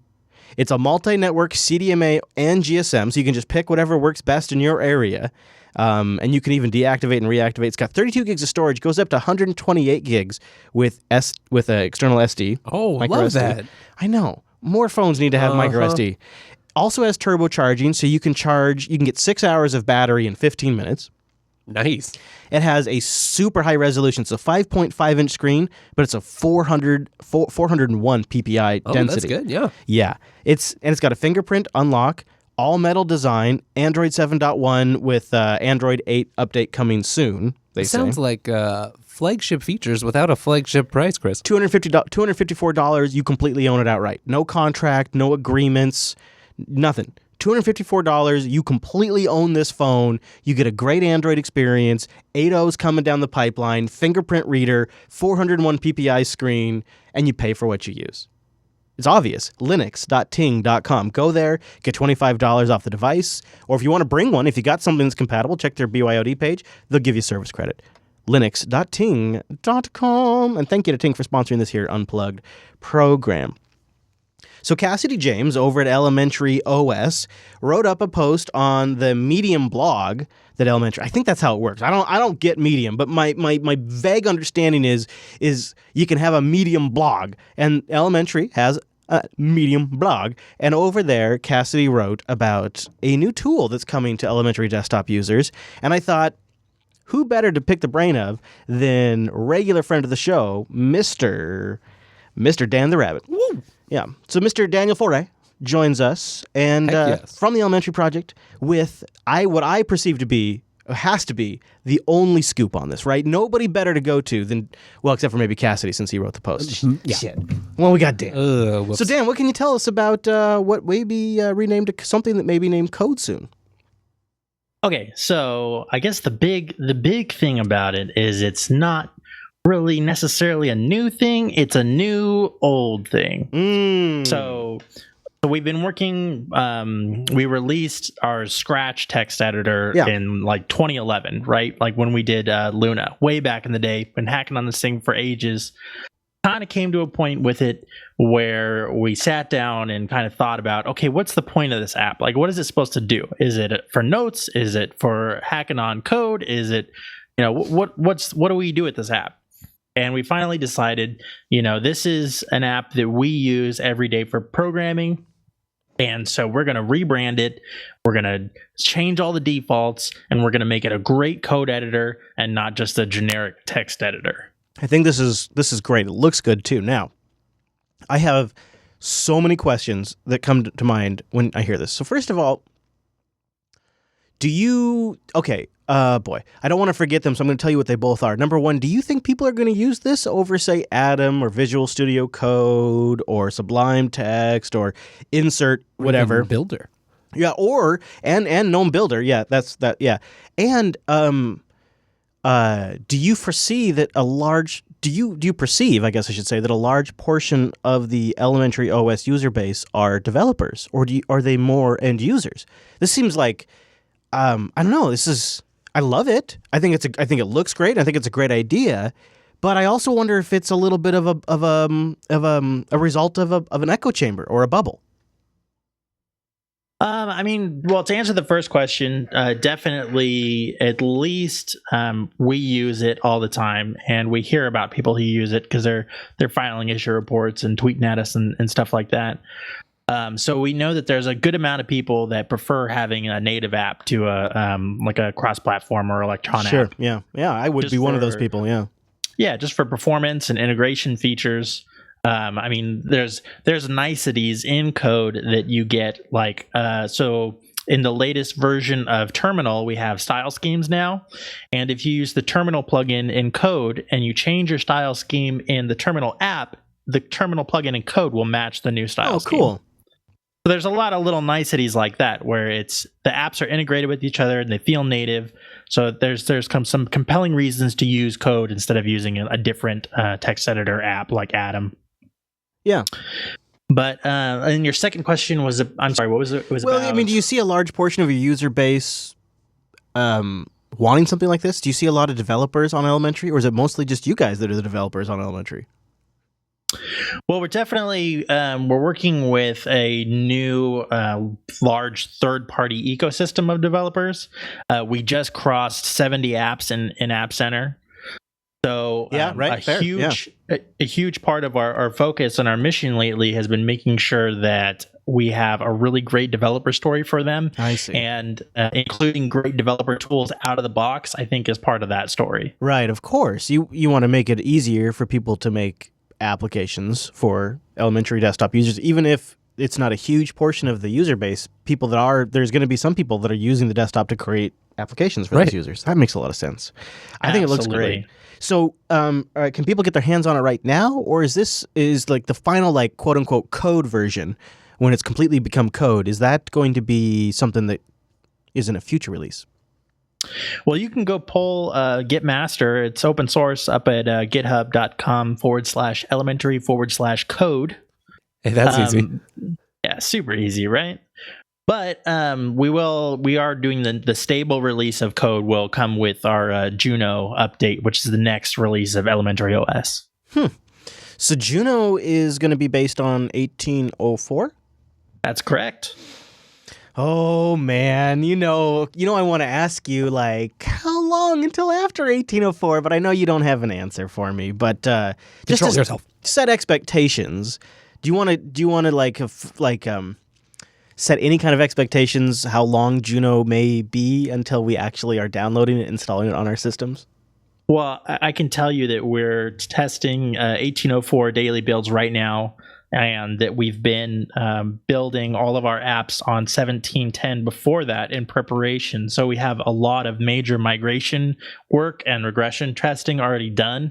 It's a multi-network CDMA and GSM, so you can just pick whatever works best in your area. And you can even deactivate and reactivate. It's got 32 gigs of storage, goes up to 128 gigs with an external SD. Oh, micro love SD. that. I know. More phones need to have micro SD. Also has turbocharging, so you can get 6 hours of battery in 15 minutes. Nice. It has a super high resolution. It's a 5.5 inch screen, but it's a 401 PPI Oh, density. that's good. Yeah. Yeah. It's got a fingerprint unlock, all metal design, Android 7.1 with Android 8 update coming soon. They It sounds like flagship features without a flagship price, Chris. $254. You completely own it outright. No contract, no agreements, nothing. $254. You completely own this phone. You get a great Android experience. 8.0's coming down the pipeline. Fingerprint reader, 401 PPI screen, and you pay for what you use. It's obvious. Linux.ting.com. Go there, get $25 off the device. Or if you want to bring one, if you got something that's compatible, check their BYOD page. They'll give you service credit. Linux.ting.com. And thank you to Ting for sponsoring this here Unplugged program. So Cassidy James over at Elementary OS wrote up a post on the Medium blog that Elementary. I think that's how it works. I don't get Medium, but my vague understanding is you can have a Medium blog, and Elementary has a Medium blog. And over there, Cassidy wrote about a new tool that's coming to Elementary desktop users. And I thought, who better to pick the brain of than regular friend of the show, Mr. Dan the Rabbit. Woo! Yeah. So Mr. Daniel Foray joins us and yes. From the Elementary Project with what I perceive to be, has to be, the only scoop on this, right? Nobody better to go to than, well, except for maybe Cassidy since he wrote the post. Yeah. Shit. Well, we got Dan. Whoops. So Dan, what can you tell us about what may be renamed to something that may be named Code soon? Okay, so I guess the big thing about it is it's not really necessarily a new thing. It's a new old thing. So we've been working. We released our Scratch text editor in like 2011, right? Like when we did Luna way back in the day. Been hacking on this thing for ages. Kind of came to a point with it where we sat down and kind of thought about, okay, what's the point of this app? Like, what is it supposed to do? Is it for notes? Is it for hacking on code? Is it, what do we do with this app? And we finally decided, this is an app that we use every day for programming. And so we're going to rebrand it. We're going to change all the defaults, and we're going to make it a great code editor and not just a generic text editor. I think this is great. It looks good too. Now, I have so many questions that come to mind when I hear this. So first of all, boy, I don't want to forget them, so I'm going to tell you what they both are. Number one, do you think people are going to use this over, say, Atom or Visual Studio Code or Sublime Text or Insert, whatever? Even Builder. Yeah, and Gnome Builder. Yeah, that's that. Yeah, and do you foresee that do you perceive, I guess I should say, that a large portion of the Elementary OS user base are developers, or are they more end users? This seems like, I don't know. I love it. I think it looks great. I think it's a great idea, but I also wonder if it's a little bit of a result of an echo chamber or a bubble. To answer the first question, definitely, at least we use it all the time, and we hear about people who use it because they're filing issue reports and tweeting at us and stuff like that. So we know that there's a good amount of people that prefer having a native app to like a cross-platform or Electron Sure. app. Yeah. I would Just be one of those for- people. Yeah. Yeah, just for performance and integration features. I mean, there's niceties in code that you get, like so in the latest version of Terminal, we have style schemes now, and if you use the Terminal plugin in code and you change your style scheme in the Terminal app, the Terminal plugin in code will match the new style scheme. Cool. So there's a lot of little niceties like that where it's the apps are integrated with each other and they feel native. So there's some compelling reasons to use code instead of using a different text editor app like Atom. Yeah. But and your second question was, I'm sorry, what was it? Well, I mean, do you see a large portion of your user base wanting something like this? Do you see a lot of developers on Elementary, or is it mostly just you guys that are the developers on Elementary? Well, we're definitely we're working with a new large third-party ecosystem of developers. We just crossed 70 apps in App Center. So a huge part of our focus and our mission lately has been making sure that we have a really great developer story for them. I see. And including great developer tools out of the box, I think, is part of that story. Right, of course. You want to make it easier for people to make applications for Elementary desktop users, even if it's not a huge portion of the user base. There's going to be some people that are using the desktop to create applications for those users. That makes a lot of sense. I think it looks great. So, can people get their hands on it right now, or is like the final, like, quote unquote code version when it's completely become code? Is that going to be something that is in a future release? Well, you can go pull Git Master. It's open source up at github.com/elementary/code. Hey, that's easy. Yeah, super easy, right? But we are doing the stable release of code will come with our Juno update, which is the next release of Elementary OS. So Juno is going to be based on 1804? That's correct. Oh man, I want to ask you, like, how long until after 1804? But I know you don't have an answer for me. But just Control yourself. Set expectations. Do you want to set any kind of expectations how long Juno may be until we actually are downloading it, installing it on our systems? Well, I can tell you that we're testing 1804 daily builds right now, and that we've been building all of our apps on 1710 before that in preparation. So we have a lot of major migration work and regression testing already done.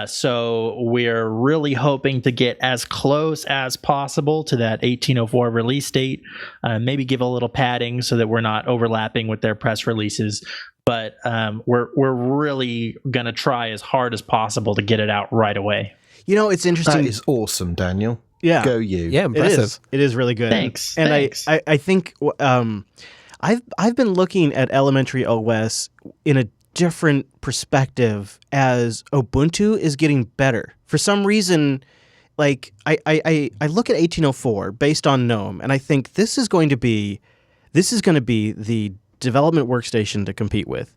So we're really hoping to get as close as possible to that 1804 release date, maybe give a little padding so that we're not overlapping with their press releases. But we're really going to try as hard as possible to get it out right away. It's interesting. That is awesome, Daniel. Yeah. Go you. Yeah, impressive. It is really good. Thanks. And Thanks. I think I've been looking at Elementary OS in a different perspective as Ubuntu is getting better. For some reason, like I look at 1804 based on GNOME, and I think this is going to be the development workstation to compete with.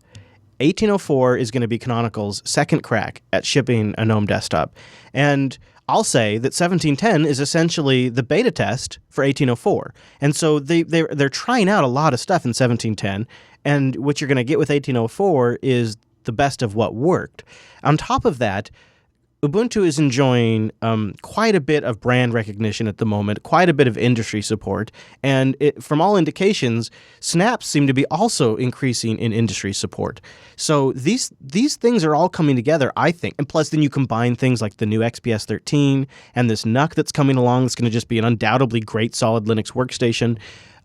1804 is going to be Canonical's second crack at shipping a GNOME desktop. And I'll say that 1710 is essentially the beta test for 1804. And so they're trying out a lot of stuff in 1710, and what you're going to get with 1804 is the best of what worked. On top of that, Ubuntu is enjoying quite a bit of brand recognition at the moment, quite a bit of industry support, and from all indications, snaps seem to be also increasing in industry support. So these things are all coming together, I think. And plus, then you combine things like the new XPS 13 and this Nook that's coming along that's going to just be an undoubtedly great solid Linux workstation.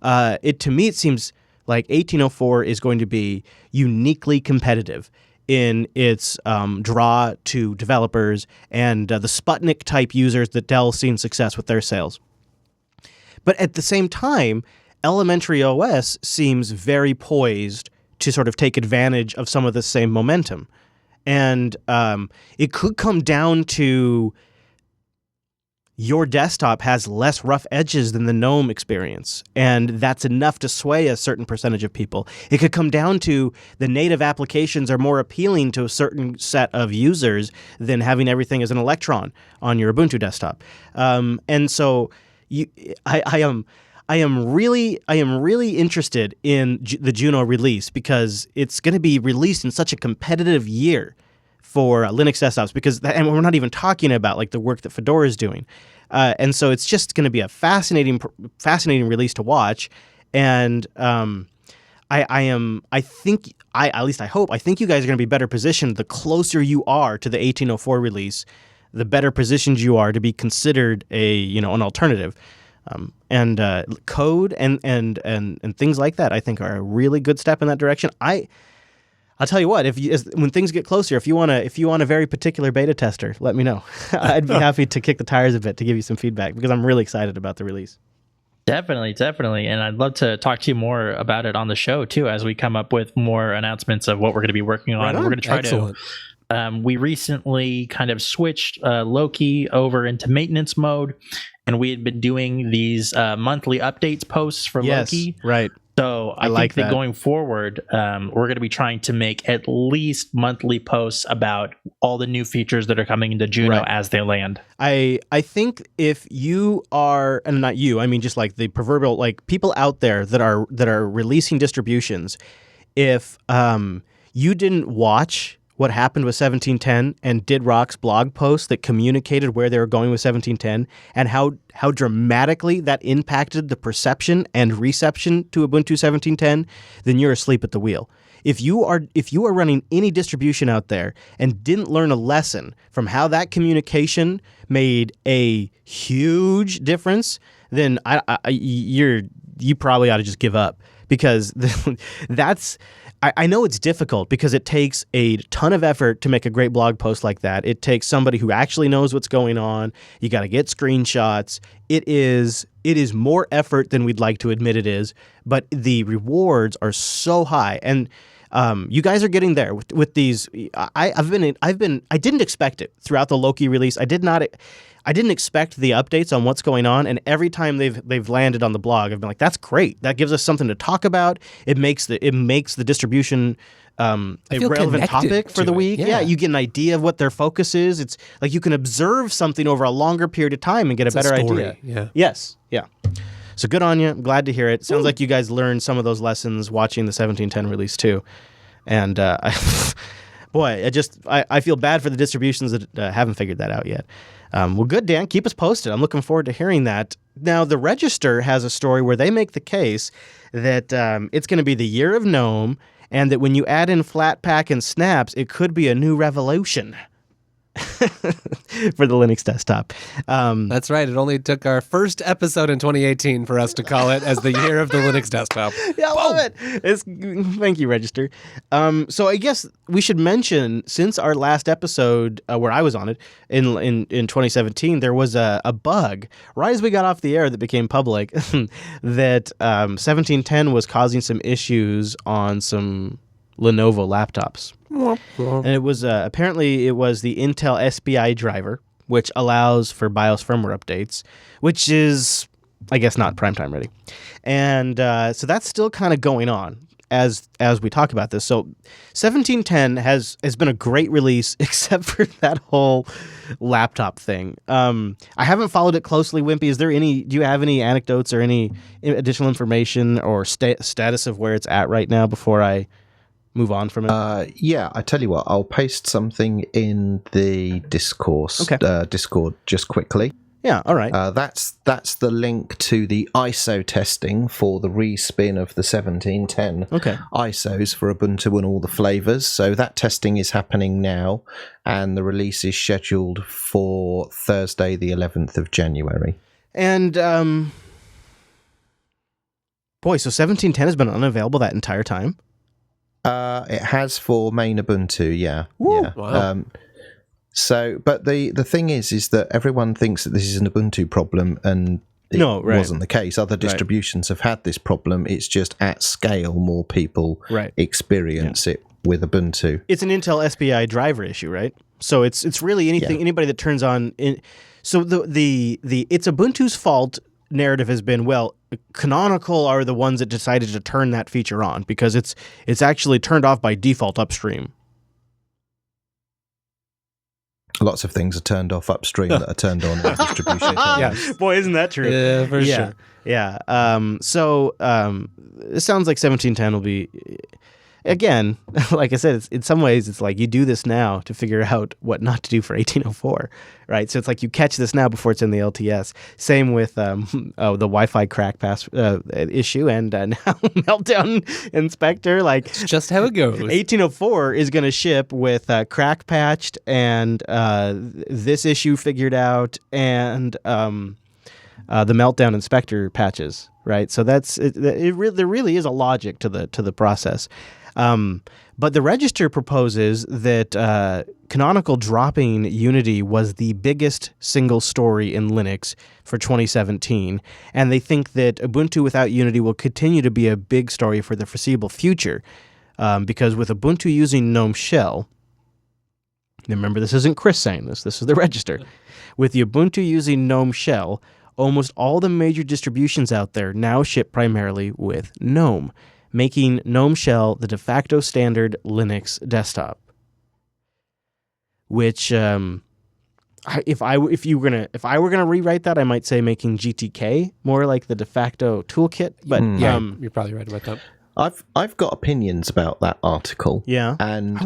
To me, it seems like 1804 is going to be uniquely competitive in its draw to developers and the Sputnik-type users that Dell's seen success with their sales. But at the same time, Elementary OS seems very poised to sort of take advantage of some of the same momentum. And it could come down to your desktop has less rough edges than the GNOME experience, and that's enough to sway a certain percentage of people. It could come down to the native applications are more appealing to a certain set of users than having everything as an Electron on your Ubuntu desktop. And so, I am really interested in the Juno release because it's going to be released in such a competitive year for Linux desktops and we're not even talking about like the work that Fedora is doing. And so it's just going to be a fascinating release to watch. And I think you guys are going to be better positioned the closer you are to the 1804 release, the better positioned you are to be considered an alternative. And code and things like that, I think, are a really good step in that direction. I'll tell you what, when things get closer, if you want a very particular beta tester, let me know. I'd be happy to kick the tires a bit to give you some feedback because I'm really excited about the release. Definitely. And I'd love to talk to you more about it on the show, too, as we come up with more announcements of what we're going to be working on. We're going to try to... we recently kind of switched Loki over into maintenance mode, and we had been doing these monthly updates posts for Loki. Right. So I think that going forward, we're going to be trying to make at least monthly posts about all the new features that are coming into Juno as they land. I think if you are, and not you, I mean just like the proverbial, like people out there that are releasing distributions, if you didn't watch what happened with 1710 and did Rock's blog post that communicated where they were going with 1710 and how dramatically that impacted the perception and reception to Ubuntu 1710, then you're asleep at the wheel. If you are running any distribution out there and didn't learn a lesson from how that communication made a huge difference, then you probably ought to just give up because that's. I know it's difficult because it takes a ton of effort to make a great blog post like that. It takes somebody who actually knows what's going on. You got to get screenshots. It is more effort than we'd like to admit it is, but the rewards are so high. And you guys are getting there with these. I didn't expect it throughout the Loki release. I didn't expect the updates on what's going on, and every time they've landed on the blog, I've been like, "That's great. That gives us something to talk about. It makes the distribution a relevant topic for the week. Yeah, you get an idea of what their focus is. It's like you can observe something over a longer period of time and get a better idea. Yeah. Yes. Yeah. So good on you. I'm glad to hear it. Sounds like you guys learned some of those lessons watching the 1710 release too, and boy, I feel bad for the distributions that haven't figured that out yet. Well, good, Dan. Keep us posted. I'm looking forward to hearing that. Now, the Register has a story where they make the case that it's going to be the year of GNOME, and that when you add in Flatpak and snaps, it could be a new revolution for the Linux desktop. That's right. It only took our first episode in 2018 for us to call it as the year of the Linux desktop. Yeah, I love it. Thank you, Register. So I guess we should mention, since our last episode where I was on it in 2017, there was a bug right as we got off the air that became public that 1710 was causing some issues on some Lenovo laptops. And it was apparently it was the Intel SPI driver, which allows for BIOS firmware updates, which is, I guess, not primetime ready. And so that's still kind of going on as we talk about this. So 1710 has been a great release, except for that whole laptop thing. I haven't followed it closely, Wimpy. Do you have any anecdotes or any additional information or status of where it's at right now before I move on from it? Yeah, I tell you what, I'll paste something in the Discord just quickly. Yeah, all right. That's the link to the ISO testing for the respin of the 1710 ISOs for Ubuntu and all the flavors. So that testing is happening now, and the release is scheduled for Thursday, the 11th of January. And boy, so 1710 has been unavailable that entire time? It has for main Ubuntu, yeah. Woo, yeah. wow. But the thing is that everyone thinks that this is an Ubuntu problem, and it wasn't the case. Other distributions have had this problem. It's just at scale, more people experience it with Ubuntu. It's an Intel SPI driver issue, right? So it's really anybody that turns on. So the it's Ubuntu's fault narrative has been, well, Canonical are the ones that decided to turn that feature on because it's actually turned off by default upstream. Lots of things are turned off upstream that are turned on in the distribution kernel. Yes. Boy, isn't that true? Yeah, for sure. Yeah. It sounds like 1710 will be, again, like I said, in some ways, it's like you do this now to figure out what not to do for 1804, right? So it's like you catch this now before it's in the LTS. Same with the Wi-Fi crack pass issue, and now Meltdown and Spectre. Like, It's just how it goes. 1804 is going to ship with crack patched and this issue figured out, and the Meltdown and Spectre patches, right? So there really is a logic to the process. But the register proposes that Canonical dropping Unity was the biggest single story in Linux for 2017, and they think that Ubuntu without Unity will continue to be a big story for the foreseeable future, because with Ubuntu using GNOME Shell, remember this isn't Chris saying this is the register, with the Ubuntu using GNOME Shell, almost all the major distributions out there now ship primarily with GNOME, making GNOME Shell the de facto standard Linux desktop. Which, if I were gonna rewrite that, I might say making GTK more like the de facto toolkit. But You're probably right about that. I've got opinions about that article. Yeah, and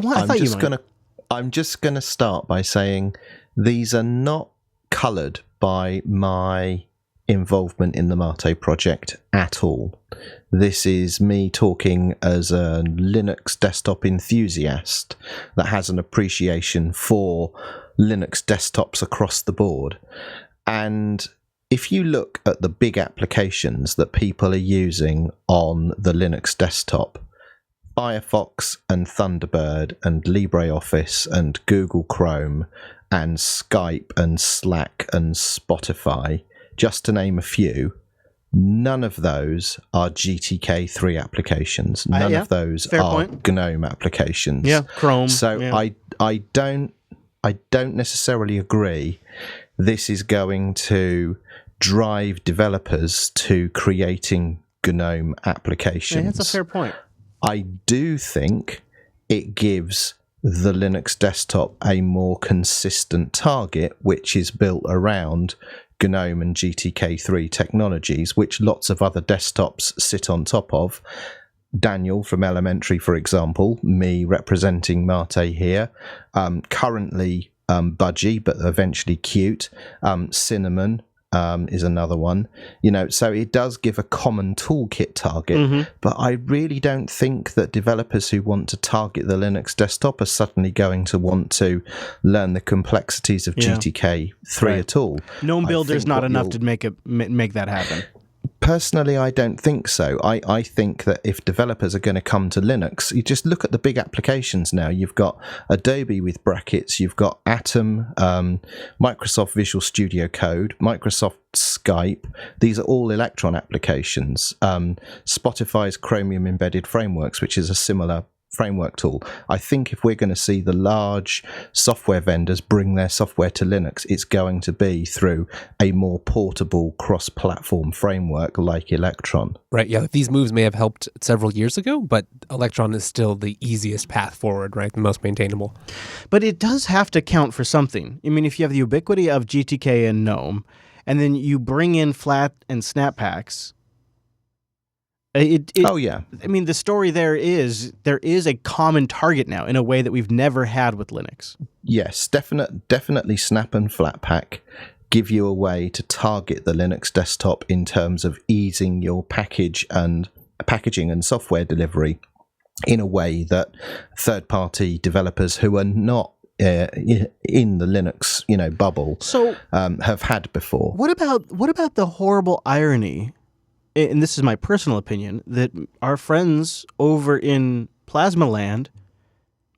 I'm just gonna start by saying these are not coloured by my involvement in the Mate project at all. This is me talking as a Linux desktop enthusiast that has an appreciation for Linux desktops across the board. And if you look at the big applications that people are using on the Linux desktop, Firefox and Thunderbird and LibreOffice and Google Chrome and Skype and Slack and Spotify, just to name a few, none of those are GTK3 applications. None of those are GNOME applications. Yeah, Chrome. So yeah. I don't necessarily agree this is going to drive developers to creating GNOME applications. Yeah, that's a fair point. I do think it gives the Linux desktop a more consistent target, which is built around GNOME and GTK3 technologies, which lots of other desktops sit on top of. Daniel from Elementary, for example, me representing Mate here, currently Budgie, but eventually Qt, Cinnamon is another one. So it does give a common toolkit target, but I really don't think that developers who want to target the Linux desktop are suddenly going to want to learn the complexities of GTK3 at all. GNOME Builder is not enough to make that happen. Personally, I don't think so. I think that if developers are going to come to Linux, you just look at the big applications now. You've got Adobe with brackets, you've got Atom, Microsoft Visual Studio Code, Microsoft Skype. These are all Electron applications. Spotify's Chromium Embedded Frameworks, which is a similar framework tool. I think if we're going to see the large software vendors bring their software to Linux, it's going to be through a more portable cross-platform framework like Electron. Right, yeah. These moves may have helped several years ago, but Electron is still the easiest path forward, right? The most maintainable. But it does have to count for something. I mean, if you have the ubiquity of GTK and GNOME, and then you bring in flat and snap packs, oh yeah. I mean, the story there is a common target now in a way that we've never had with Linux. Yes, definitely Snap and Flatpak give you a way to target the Linux desktop in terms of easing your packaging and software delivery in a way that third-party developers who are not in the Linux bubble have had before. What about the horrible irony? And this is my personal opinion, that our friends over in Plasma Land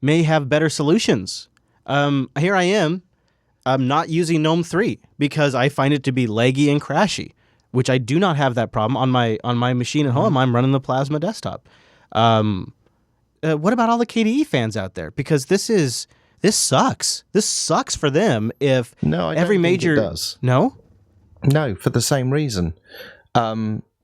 may have better solutions. Here I am. I'm not using GNOME 3 because I find it to be laggy and crashy, which I do not have that problem on my machine at home. I'm running the Plasma desktop. What about all the KDE fans out there? Because this sucks. This sucks for them if every major... think it does. No? No, for the same reason.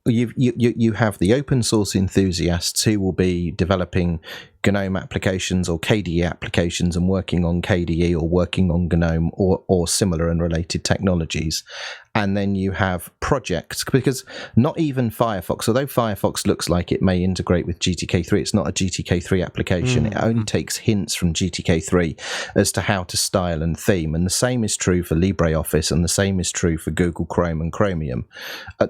You have the open source enthusiasts who will be developing GNOME applications or KDE applications and working on KDE or working on GNOME or similar and related technologies. And then you have projects, because not even Firefox, although Firefox looks like it may integrate with GTK3, it's not a GTK3 application. It only takes hints from GTK3 as to how to style and theme. And the same is true for LibreOffice, and the same is true for Google Chrome and Chromium.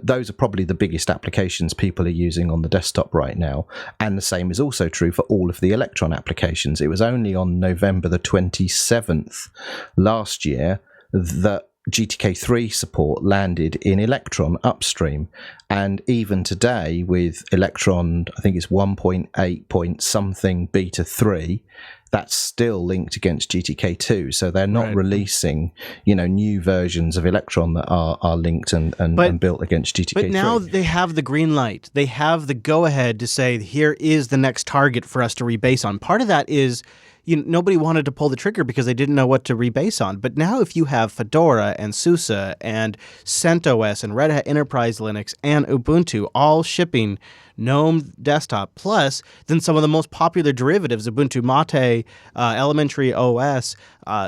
Those are probably the biggest applications people are using on the desktop right now. And the same is also true for all of the Electron applications. It was only on November the 27th last year that GTK3 support landed in Electron upstream, and even today with Electron, I think it's 1.8 point something beta 3, that's still linked against GTK2. So they're not releasing, new versions of Electron that are linked and built against GTK3. But now they have the green light. They have the go-ahead to say, here is the next target for us to rebase on. Part of that is nobody wanted to pull the trigger because they didn't know what to rebase on. But now if you have Fedora and SUSE and CentOS and Red Hat Enterprise Linux and Ubuntu all shipping GNOME desktop, plus then some of the most popular derivatives, Ubuntu Mate, Elementary OS,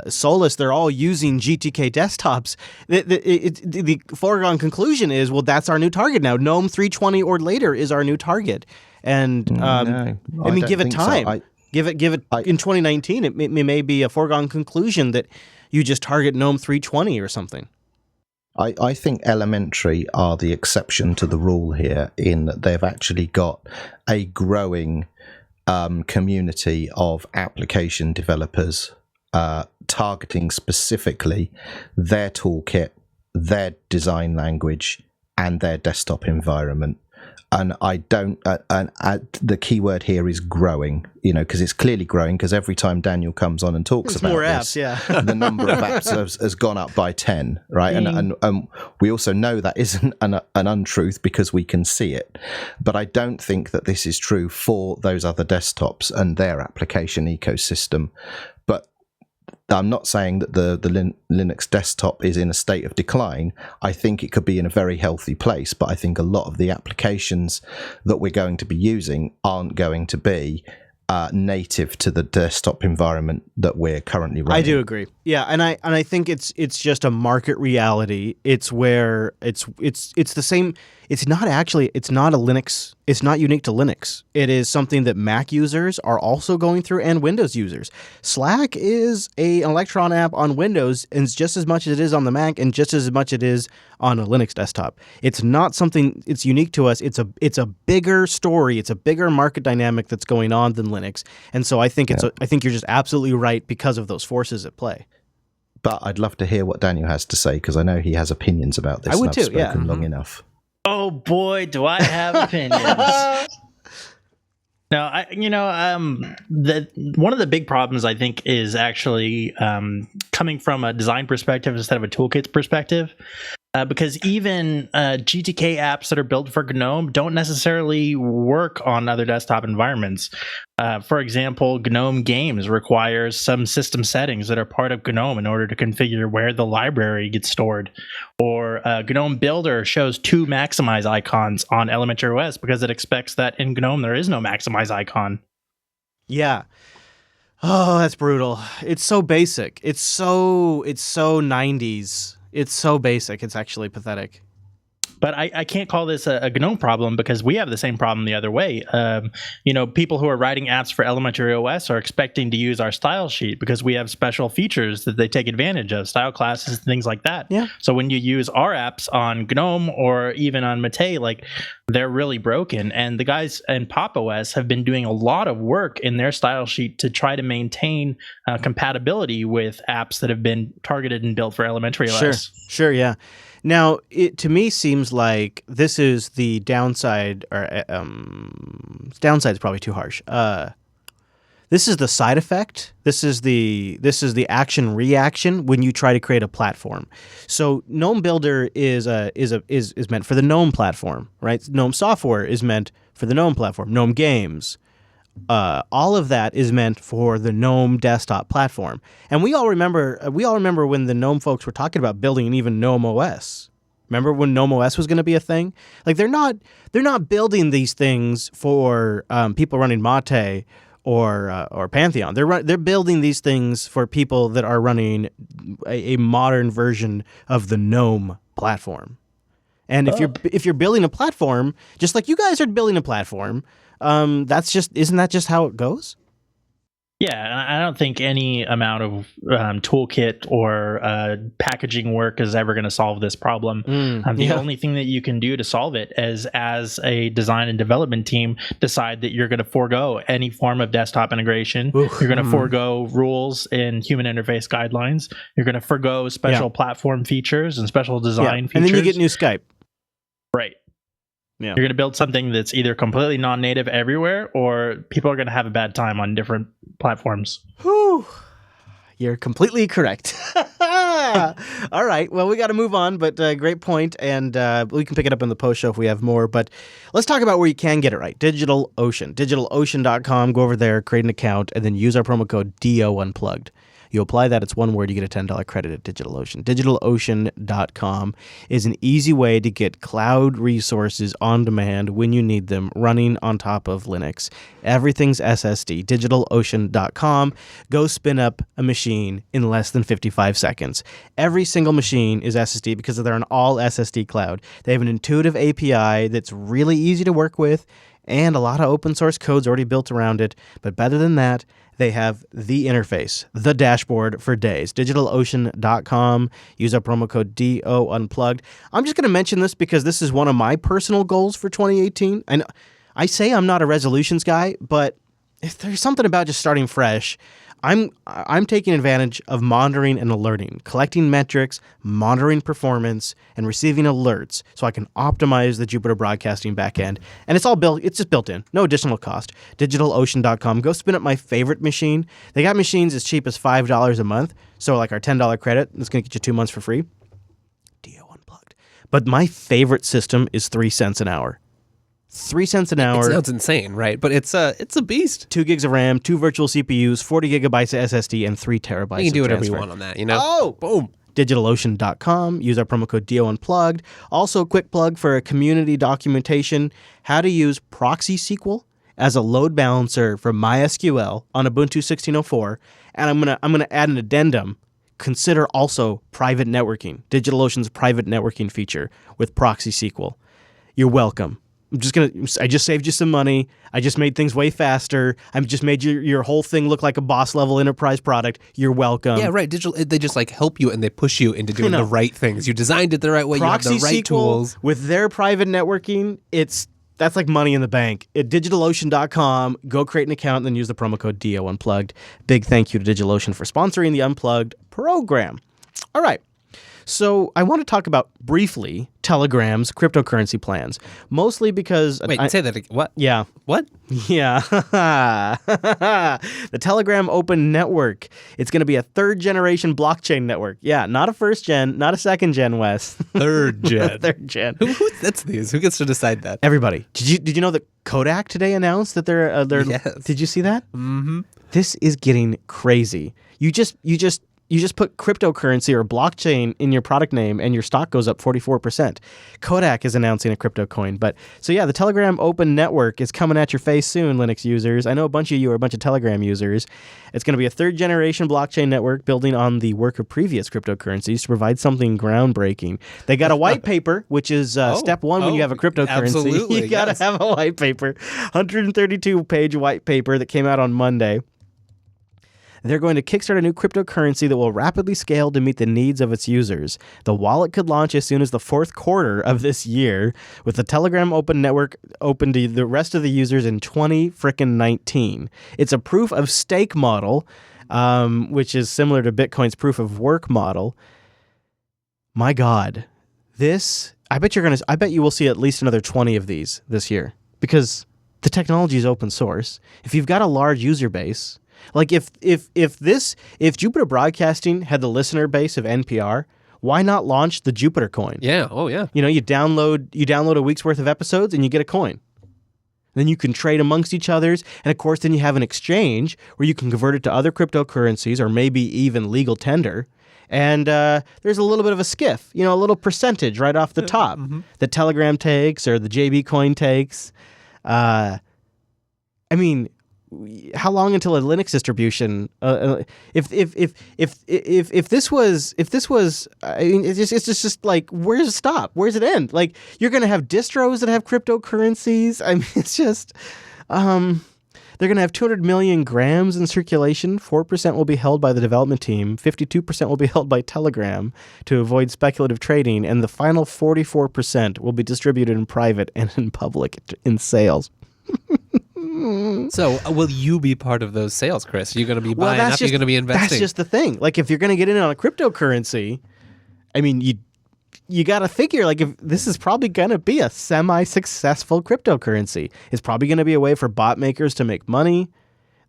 Solus, they're all using GTK desktops. The foregone conclusion is, well, that's our new target now. GNOME 320 or later is our new target. And give it time. So. Give it in 2019. It may be a foregone conclusion that you just target GNOME 320 or something. I think Elementary are the exception to the rule here, in that they've actually got a growing community of application developers targeting specifically their toolkit, their design language, and their desktop environment. And the key word here is growing, because it's clearly growing, because every time Daniel comes on and talks about more this, apps, the number of apps has gone up by 10, right? And we also know that isn't an untruth because we can see it. But I don't think that this is true for those other desktops and their application ecosystem. But I'm not saying that the Linux desktop is in a state of decline. I think it could be in a very healthy place, but I think a lot of the applications that we're going to be using aren't going to be native to the desktop environment that we're currently running. I do agree. Yeah, and I think it's just a market reality. It's where it's the same. It's not a Linux. It's not unique to Linux. It is something that Mac users are also going through, and Windows users. Slack is an Electron app on Windows, and just as much as it is on the Mac, and just as much it is on a Linux desktop. It's not something. It's unique to us. It's a bigger story. It's a bigger market dynamic that's going on than Linux, and so I think I think you're just absolutely right because of those forces at play. But I'd love to hear what Daniel has to say, because I know he has opinions about this. I would and I've too. spoken long enough. Oh boy, do I have opinions. No, one of the big problems I think is actually coming from a design perspective instead of a toolkit perspective. Because even GTK apps that are built for GNOME don't necessarily work on other desktop environments. For example, GNOME Games requires some system settings that are part of GNOME in order to configure where the library gets stored. Or GNOME Builder shows 2 maximize icons on Elementary OS because it expects that in GNOME there is no maximize icon. Yeah. Oh, that's brutal. It's so basic. It's so 90s. It's so basic. It's actually pathetic. But I can't call this a GNOME problem, because we have the same problem the other way. People who are writing apps for Elementary OS are expecting to use our style sheet because we have special features that they take advantage of, style classes, things like that. Yeah. So when you use our apps on GNOME or even on Mate, they're really broken. And the guys in Pop! OS have been doing a lot of work in their style sheet to try to maintain compatibility with apps that have been targeted and built for Elementary OS. Sure, yeah. Now, it to me seems like this is the downside, or downside is probably too harsh. This is the side effect. This is the action reaction when you try to create a platform. So GNOME Builder is meant for the GNOME platform, right? GNOME software is meant for the GNOME platform. GNOME Games. All of that is meant for the GNOME desktop platform. And we all remember when the GNOME folks were talking about building an even GNOME OS. Remember when GNOME OS was going to be a thing? They're not building these things for people running Mate or Pantheon. They're building these things for people that are running a modern version of the Gnome platform. And if you're building a platform, just like you guys are building a platform, isn't that just how it goes? Yeah, I don't think any amount of toolkit or packaging work is ever going to solve this problem. The only thing that you can do to solve it is, as a design and development team, decide that you're going to forego any form of desktop integration. You're going to forego rules and human interface guidelines. You're going to forego special platform features and special design features. And then you get new Skype. Right. Yeah. You're going to build something that's either completely non-native everywhere, or people are going to have a bad time on different platforms. Whew. You're completely correct. All right. Well, we got to move on, but great point, and we can pick it up in the post show if we have more. But let's talk about where you can get it right. DigitalOcean. DigitalOcean.com. Go over there, create an account, and then use our promo code DO Unplugged. You apply that, it's one word, you get a $10 credit at DigitalOcean. DigitalOcean.com is an easy way to get cloud resources on demand when you need them, running on top of Linux. Everything's SSD. DigitalOcean.com. Go spin up a machine in less than 55 seconds. Every single machine is SSD because they're an all SSD cloud. They have an intuitive API that's really easy to work with, and a lot of open source code's already built around it. But better than that, they have the interface, the dashboard for days. DigitalOcean.com. Use our promo code DO Unplugged. I'm just going to mention this because this is one of my personal goals for 2018. And I say I'm not a resolutions guy, but if there's something about just starting fresh, I'm taking advantage of monitoring and alerting, collecting metrics, monitoring performance, and receiving alerts so I can optimize the Jupiter Broadcasting backend. And it's all built, it's just built in, no additional cost. DigitalOcean.com. Go spin up my favorite machine. They got machines as cheap as $5 a month. So like our $10 credit, it's going to get you 2 months for free. DO Unplugged. But my favorite system is 3 cents an hour. 3 cents an hour. It sounds insane, right? But it's a beast. 2 gigs of RAM, 2 virtual CPUs, 40 gigabytes of SSD, and 3 terabytes. You can do whatever transfer. you want on that, you know? Oh, boom. DigitalOcean.com. Use our promo code DO Unplugged. Also, a quick plug for a community documentation: how to use Proxy SQL as a load balancer for MySQL on Ubuntu 16.04. And I'm gonna add an addendum. Consider also private networking. DigitalOcean's private networking feature with Proxy SQL. You're welcome. I just saved you some money. I just made things way faster. I've just made your whole thing look like a boss level enterprise product. You're welcome. Yeah, right. They just like help you and they push you into doing the right things. You designed it the right way. Proxy you have the right SQL tools. With their private networking, that's like money in the bank. At DigitalOcean.com, go create an account and then use the promo code DO Unplugged. Big thank you to DigitalOcean for sponsoring the Unplugged program. All right. So I want to talk about briefly Telegram's cryptocurrency plans, mostly because... Wait, say that again. What? Yeah. What? Yeah. The Telegram Open Network. It's going to be a third-generation blockchain network. Yeah, not a first-gen, not a second-gen, Wes. Third-gen. Third-gen. Who sets these? Who gets to decide that? Everybody. Did you know that Kodak today announced that they're Yes. Did you see that? Mm-hmm. This is getting crazy. You just put cryptocurrency or blockchain in your product name and your stock goes up 44%. Kodak is announcing a crypto coin. But so yeah, the Telegram Open Network is coming at your face soon, Linux users. I know a bunch of you are a bunch of Telegram users. It's going to be a third generation blockchain network building on the work of previous cryptocurrencies to provide something groundbreaking. They got a white paper, which is step one when you have a cryptocurrency. Absolutely, You got to have a white paper. 132-page white paper that came out on Monday. They're going to kickstart a new cryptocurrency that will rapidly scale to meet the needs of its users. The wallet could launch as soon as the fourth quarter of this year, with the Telegram Open Network open to the rest of the users in 2019. It's a proof of stake model, which is similar to Bitcoin's proof of work model. My God, I bet you will see at least another 20 of these this year because the technology is open source. If you've got a large user base. Like if Jupiter Broadcasting had the listener base of NPR, why not launch the Jupiter coin? Yeah. Oh yeah. You know, you download a week's worth of episodes and you get a coin. Then you can trade amongst each others, and of course then you have an exchange where you can convert it to other cryptocurrencies or maybe even legal tender. And there's a little bit of a skiff, a little percentage right off the top that Telegram takes or the JB coin takes. how long until a Linux distribution? If this was, I mean, it's just like, where's it stop? Where's it end? Like, you're gonna have distros that have cryptocurrencies. I mean, it's just, they're gonna have 200 million grams in circulation. 4% will be held by the development team. 52% will be held by Telegram to avoid speculative trading, and the final 44% will be distributed in private and in public in sales. So, will you be part of those sales, Chris? Are you going to be buying up? You're going to be investing? That's just the thing. Like, if you're going to get in on a cryptocurrency, I mean, you got to figure, like, if this is probably going to be a semi-successful cryptocurrency. It's probably going to be a way for bot makers to make money.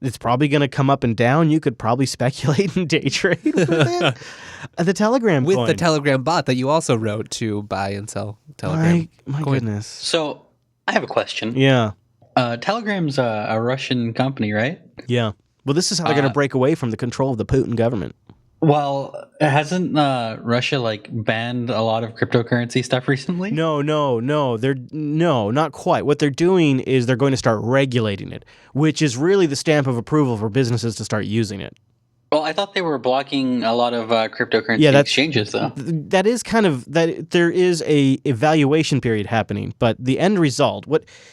It's probably going to come up and down. You could probably speculate and day trade with it. The Telegram with coin. the Telegram bot that you also wrote to buy and sell Telegram. My coin. goodness. So I have a question. Yeah. Telegram's a Russian company, right? Yeah. Well, this is how they're going to break away from the control of the Putin government. Well, hasn't Russia like banned a lot of cryptocurrency stuff recently? No. No, not quite. What they're doing is they're going to start regulating it, which is really the stamp of approval for businesses to start using it. Well, I thought they were blocking a lot of cryptocurrency exchanges, though. That is kind of that. There is a evaluation period happening, but the end result.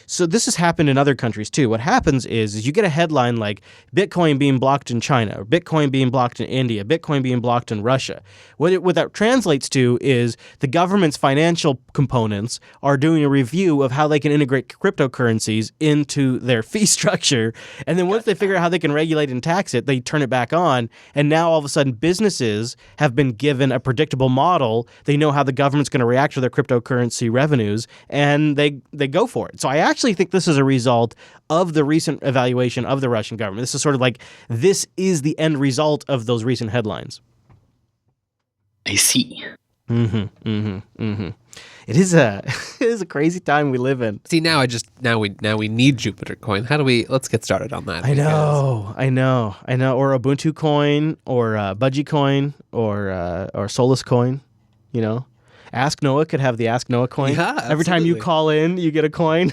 So this has happened in other countries too. What happens is you get a headline like Bitcoin being blocked in China, or Bitcoin being blocked in India, Bitcoin being blocked in Russia. What that translates to is the government's financial components are doing a review of how they can integrate cryptocurrencies into their fee structure, and then once they figure out how they can regulate and tax it, they turn it back on. And now all of a sudden businesses have been given a predictable model. They know how the government's going to react to their cryptocurrency revenues, and they go for it. So I actually think this is a result of the recent evaluation of the Russian government. This is sort of like, this is the end result of those recent headlines. I see. It is a crazy time we live in. See, now we need Jupiter coin. Let's get started on that. I know. Or Ubuntu coin, or Budgie coin, or Solus coin. You know, Ask Noah could have the Ask Noah coin. Yeah, absolutely. Every time you call in, you get a coin.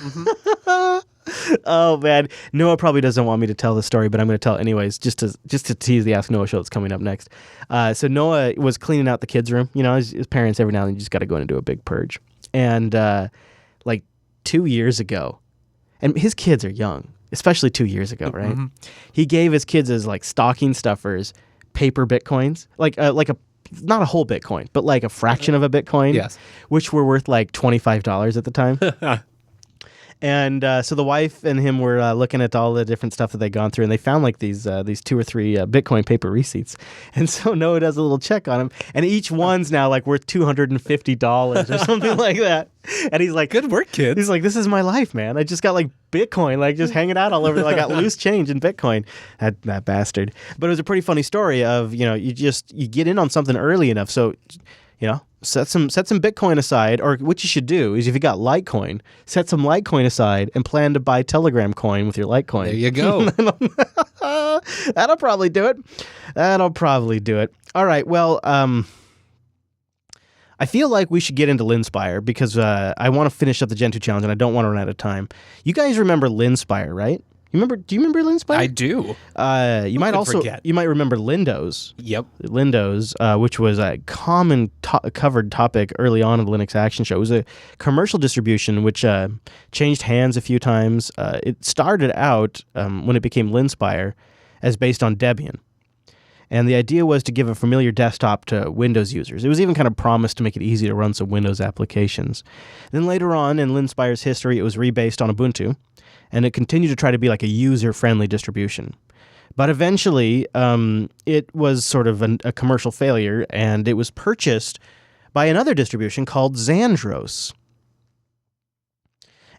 Oh man, Noah probably doesn't want me to tell the story, but I'm going to tell it anyways, just to tease the Ask Noah show that's coming up next. So Noah was cleaning out the kids' room. You know, his parents every now and then just got to go in and do a big purge. And like 2 years ago, and his kids are young, especially 2 years ago, right? Mm-hmm. He gave his kids as like stocking stuffers paper Bitcoins, like a not a whole Bitcoin, but like a fraction of a Bitcoin, yes, which were worth like $25 at the time. And so the wife and him were looking at all the different stuff that they'd gone through, and they found like these 2 or 3 Bitcoin paper receipts. And so Noah does a little check on them, and each one's now like worth $250 or something like that. And he's like, "Good work, kids." He's like, "This is my life, man. I just got like Bitcoin, like just hanging out all over. I got loose change in Bitcoin." That bastard. But it was a pretty funny story of, you know, you get in on something early enough, so you know. Set some Bitcoin aside, or what you should do is if you got Litecoin, set some Litecoin aside and plan to buy Telegram coin with your Litecoin. There you go. That'll probably do it. All right. Well, I feel like we should get into Linspire because I want to finish up the Gentoo challenge and I don't want to run out of time. You guys remember Linspire, right? Do you remember Linspire? I do. You might remember Lindos. Yep. Lindos, which was a common covered topic early on in the Linux Action Show. It was a commercial distribution which changed hands a few times. It started out when it became Linspire as based on Debian. And the idea was to give a familiar desktop to Windows users. It was even kind of promised to make it easy to run some Windows applications. Then later on in Linspire's history, it was rebased on Ubuntu. And it continued to try to be like a user-friendly distribution. But eventually, it was sort of a commercial failure, and it was purchased by another distribution called Xandros.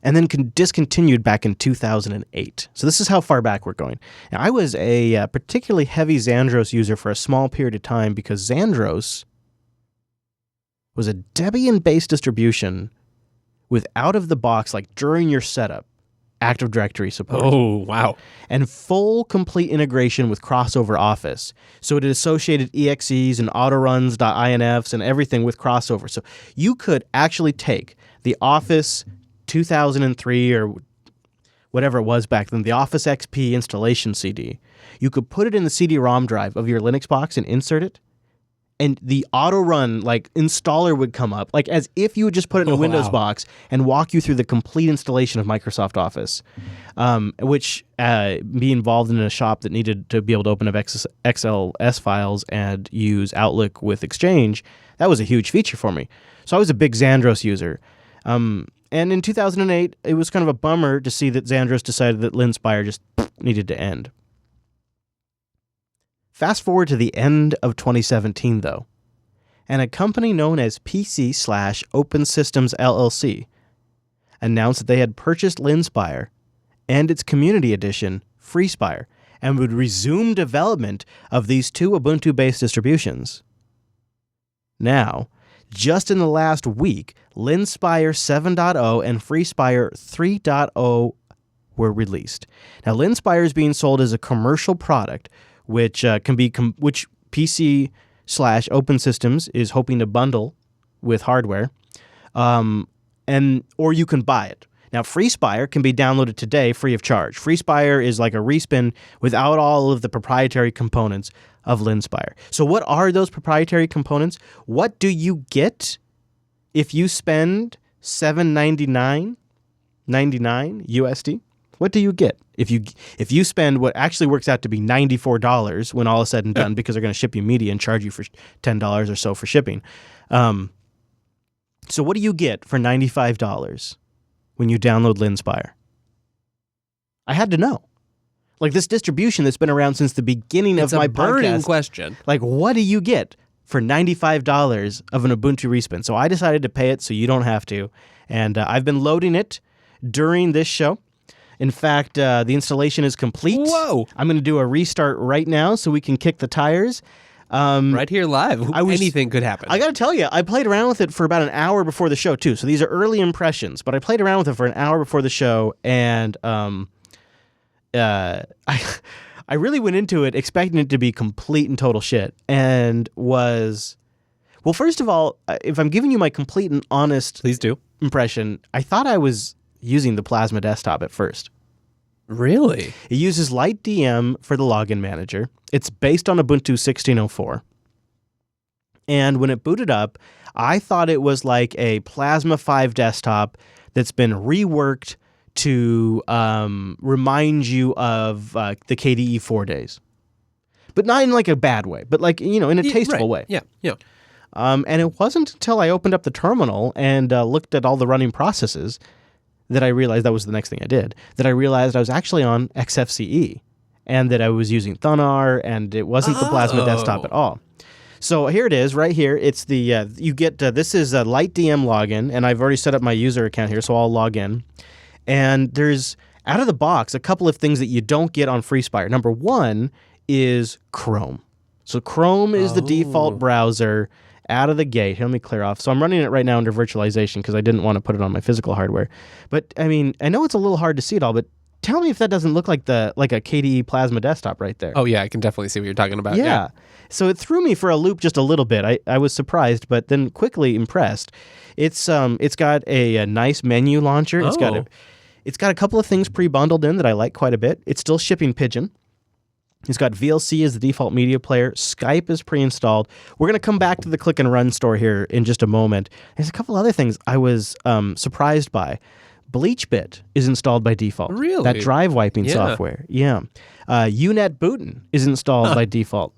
And then discontinued back in 2008. So this is how far back we're going. Now, I was a particularly heavy Xandros user for a small period of time because Xandros was a Debian-based distribution with out-of-the-box, like during your setup, Active Directory support. Oh, wow. And full complete integration with Crossover Office. So it associated exes and autoruns.infs and everything with Crossover. So you could actually take the Office 2003 or whatever it was back then, the Office XP installation CD. You could put it in the CD-ROM drive of your Linux box and insert it, and the auto-run installer would come up, as if you would just put it in a Windows box and walk you through the complete installation of Microsoft Office, which be involved in a shop that needed to be able to open up XLS files and use Outlook with Exchange. That was a huge feature for me. So I was a big Xandros user. And in 2008, it was kind of a bummer to see that Xandros decided that Linspire just needed to end. Fast forward to the end of 2017, though, and a company known as PC/Open Systems LLC announced that they had purchased Linspire and its community edition, FreeSpire, and would resume development of these two Ubuntu-based distributions. Now, just in the last week, Linspire 7.0 and FreeSpire 3.0 were released. Now, Linspire is being sold as a commercial product, which which PC/Open Systems is hoping to bundle with hardware, or you can buy it. Now, FreeSpire can be downloaded today free of charge. FreeSpire is like a respin without all of the proprietary components of Linspire. So what are those proprietary components? What do you get if you spend $7.99 USD? What do you get if you spend what actually works out to be $94 when all is said and done, because they're going to ship you media and charge you for $10 or so for shipping? So what do you get for $95 when you download Linspire? I had to know. This distribution that's been around since the beginning of my burning podcast. question. What do you get for $95 of an Ubuntu respin? So I decided to pay it so you don't have to, and I've been loading it during this show. In fact, the installation is complete. Whoa! I'm going to do a restart right now so we can kick the tires. Right here live. Anything could happen. I got to tell you, I played around with it for about an hour before the show, too. So these are early impressions, but I played around with it for an hour before the show, and I really went into it expecting it to be complete and total shit, and was... Well, first of all, if I'm giving you my complete and honest Please do. impression, I thought I was using the Plasma desktop at first. Really? It uses LightDM for the login manager. It's based on Ubuntu 16.04. And when it booted up, I thought it was like a Plasma 5 desktop that's been reworked to remind you of the KDE 4 days. But not in a bad way, but in a tasteful way. Yeah. And it wasn't until I opened up the terminal and looked at all the running processes that I realized, that was the next thing I did, that I realized I was actually on XFCE and that I was using Thunar, and it wasn't the Plasma desktop at all. So here it is, right here. It's the, you get, this is a LightDM login, and I've already set up my user account here, so I'll log in. And there's, out of the box, a couple of things that you don't get on FreeSpire. Number one is Chrome. So Chrome is the default browser out of the gate. Here, let me clear off. So I'm running it right now under virtualization because I didn't want to put it on my physical hardware. But I mean, I know it's a little hard to see it all, but tell me if that doesn't look like a KDE Plasma desktop right there. Oh yeah, I can definitely see what you're talking about. Yeah. So it threw me for a loop just a little bit. I was surprised, but then quickly impressed. It's got a nice menu launcher. It's got a couple of things pre-bundled in that I like quite a bit. It's still shipping Pigeon. It's got VLC as the default media player. Skype is pre-installed. We're going to come back to the click and run store here in just a moment. There's a couple other things I was surprised by. BleachBit is installed by default. Really? That drive wiping software. Yeah. UNetBootin is installed by default.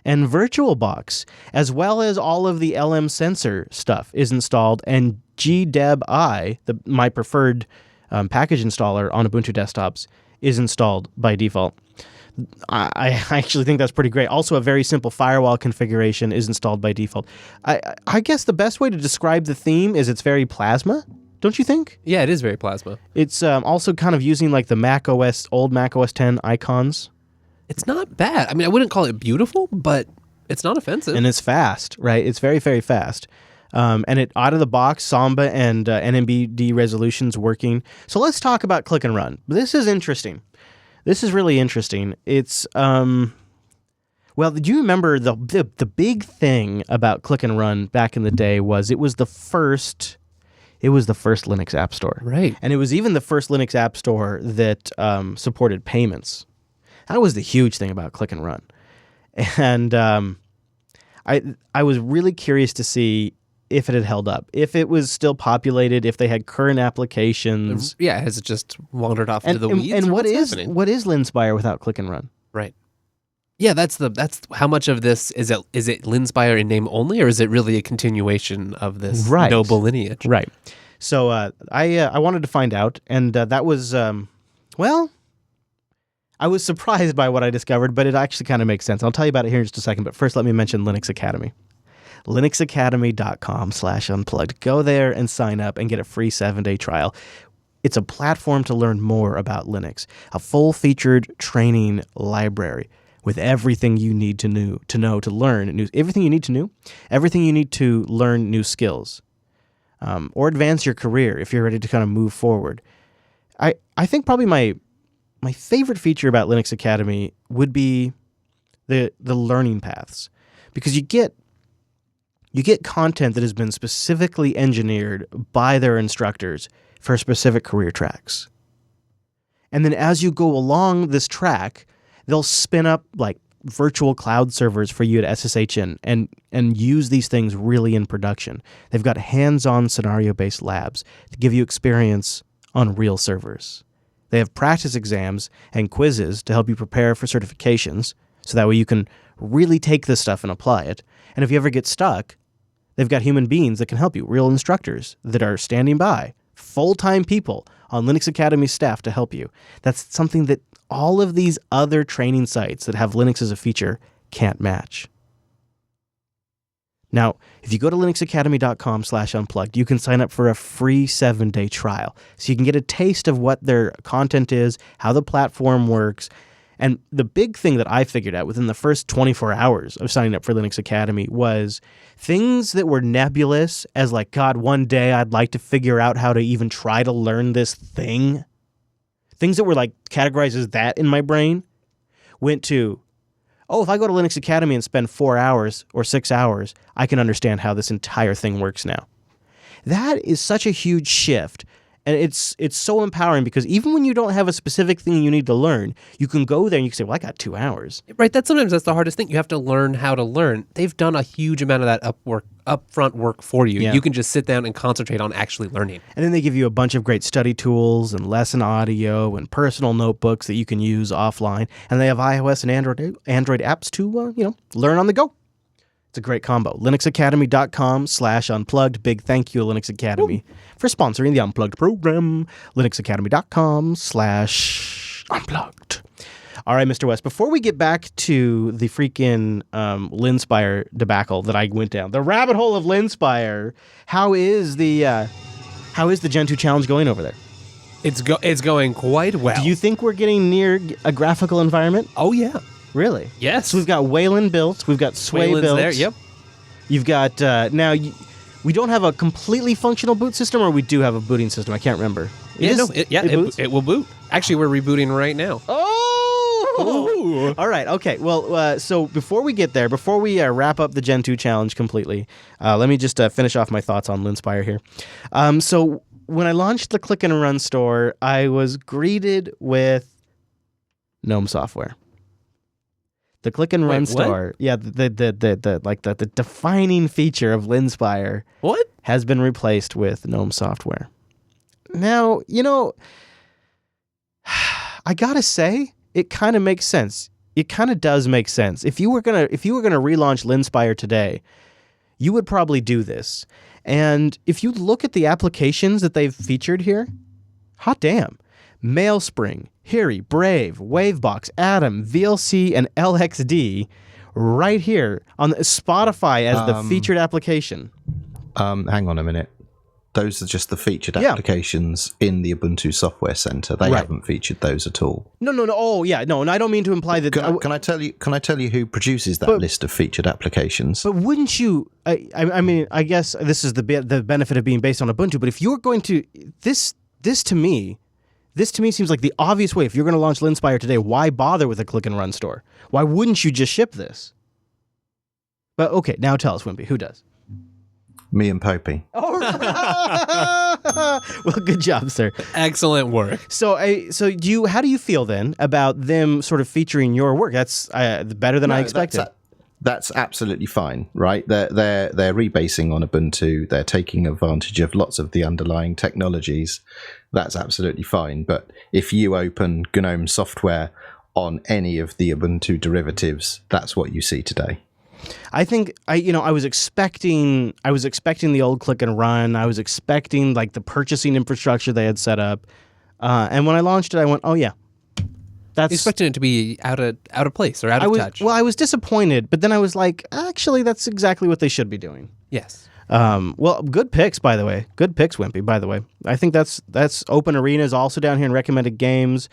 And VirtualBox, as well as all of the LM sensor stuff, is installed. And GDebI, my preferred package installer on Ubuntu desktops, is installed by default. I actually think that's pretty great. Also, a very simple firewall configuration is installed by default. I guess the best way to describe the theme is it's very Plasma, don't you think? Yeah, it is very Plasma. It's also kind of using like the old Mac OS 10 icons. It's not bad. I mean, I wouldn't call it beautiful, but it's not offensive. And it's fast, right? It's very, very fast. And it out of the box, Samba and NMBD resolutions working. So let's talk about Click and Run. This is interesting. This is really interesting. It's well, do you remember the big thing about Click and Run back in the day was it was the first It was the first Linux app store. Right. And it was even the first Linux app store that supported payments. That was the huge thing about Click and Run. And I was really curious to see if it had held up, if it was still populated, if they had current applications. Yeah, has it just wandered off into the weeds? And or what what's is happening? Linspire without Click and Run? Right. Yeah, that's how much of this is it Linspire in name only, or is it really a continuation of this noble lineage? Right. So I wanted to find out, and that was well, I was surprised by what I discovered, but it actually kind of makes sense. I'll tell you about it here in just a second, but first let me mention Linux Academy. linuxacademy.com/unplugged. Go there and sign up and get a free 7-day trial. It's a platform to learn more about Linux, a full-featured training library with everything you need to know to learn everything you need to know, everything you need to learn new skills, or advance your career if you're ready to kind of move forward. I think probably my favorite feature about Linux Academy would be the learning paths, because you get content that has been specifically engineered by their instructors for specific career tracks. And then as you go along this track, they'll spin up like virtual cloud servers for you at SSH and use these things really in production. They've got hands-on scenario-based labs to give you experience on real servers. They have practice exams and quizzes to help you prepare for certifications, so that way you can really take this stuff and apply it. And if you ever get stuck, they've got human beings that can help you, real instructors that are standing by, full-time people on Linux Academy staff to help you. That's something that all of these other training sites that have Linux as a feature can't match. Now, if you go to linuxacademy.com/unplugged, you can sign up for a free 7-day trial. So you can get a taste of what their content is, how the platform works. And the big thing that I figured out within the first 24 hours of signing up for Linux Academy was things that were nebulous as like, God, one day I'd like to figure out how to even try to learn this thing. Things that were like categorized as that in my brain went to, oh, if I go to Linux Academy and spend 4 hours or 6 hours, I can understand how this entire thing works now. That is such a huge shift. And it's so empowering, because even when you don't have a specific thing you need to learn, you can go there and you can say, well, I got 2 hours. Right. That's the hardest thing. You have to learn how to learn. They've done a huge amount of that upfront work for you. Yeah. You can just sit down and concentrate on actually learning. And then they give you a bunch of great study tools and lesson audio and personal notebooks that you can use offline. And they have iOS and Android apps to learn on the go. It's a great combo. linuxacademy.com/unplugged. Big thank you to Linux Academy for sponsoring the Unplugged program. linuxacademy.com/unplugged. All right, Mr. West, before we get back to the freaking Linspire debacle that I went down, the rabbit hole of Linspire, how is the Gentoo challenge going over there? It's going quite well. Do you think we're getting near a graphical environment? Oh, yeah. Really? Yes. So we've got Wayland built. We've got Sway Wayland's built. there, yep. You've got we don't have a completely functional boot system, or we do have a booting system. I can't remember. It boots? will boot. Actually, we're rebooting right now. Oh! All right. Okay. Well, so before we get there, before we wrap up the Gentoo challenge completely, let me just finish off my thoughts on Linspire here. So when I launched the Click and Run store, I was greeted with Gnome software. The Click and Run store, yeah, the defining feature of Linspire, has been replaced with Gnome software. Now, I gotta say, it kind of makes sense. It kind of does make sense. If you were gonna relaunch Linspire today, you would probably do this. And if you look at the applications that they've featured here, hot damn. Mailspring, Hiri, Brave, Wavebox, Atom, VLC, and LXD right here on Spotify as the featured application. Hang on a minute. Those are just the featured applications in the Ubuntu Software Center. They haven't featured those at all. No. Oh, yeah, no. And I don't mean to imply that. Can I tell you who produces that list of featured applications? But wouldn't you? I mean, I guess this is the benefit of being based on Ubuntu. But if you're going to this to me seems like the obvious way. If you're going to launch Linspire today, why bother with a Click and Run store? Why wouldn't you just ship this? But okay, now tell us, Wimpy, who does? Me and Popey. Oh, well, good job, sir. Excellent work. So, how do you feel then about them sort of featuring your work? That's better than I expected. That's absolutely fine, right? They're rebasing on Ubuntu. They're taking advantage of lots of the underlying technologies. That's absolutely fine. But if you open GNOME software on any of the Ubuntu derivatives, that's what you see today. I think I was expecting the old click and run. I was expecting like the purchasing infrastructure they had set up, and when I launched it, I went, "Oh yeah, that's." Expecting it to be out of place or out of touch. Well, I was disappointed, but then I was like, actually, that's exactly what they should be doing. Yes. Well, good picks, by the way. Good picks, Wimpy, by the way. I think that's Open Arena is also down here in recommended games.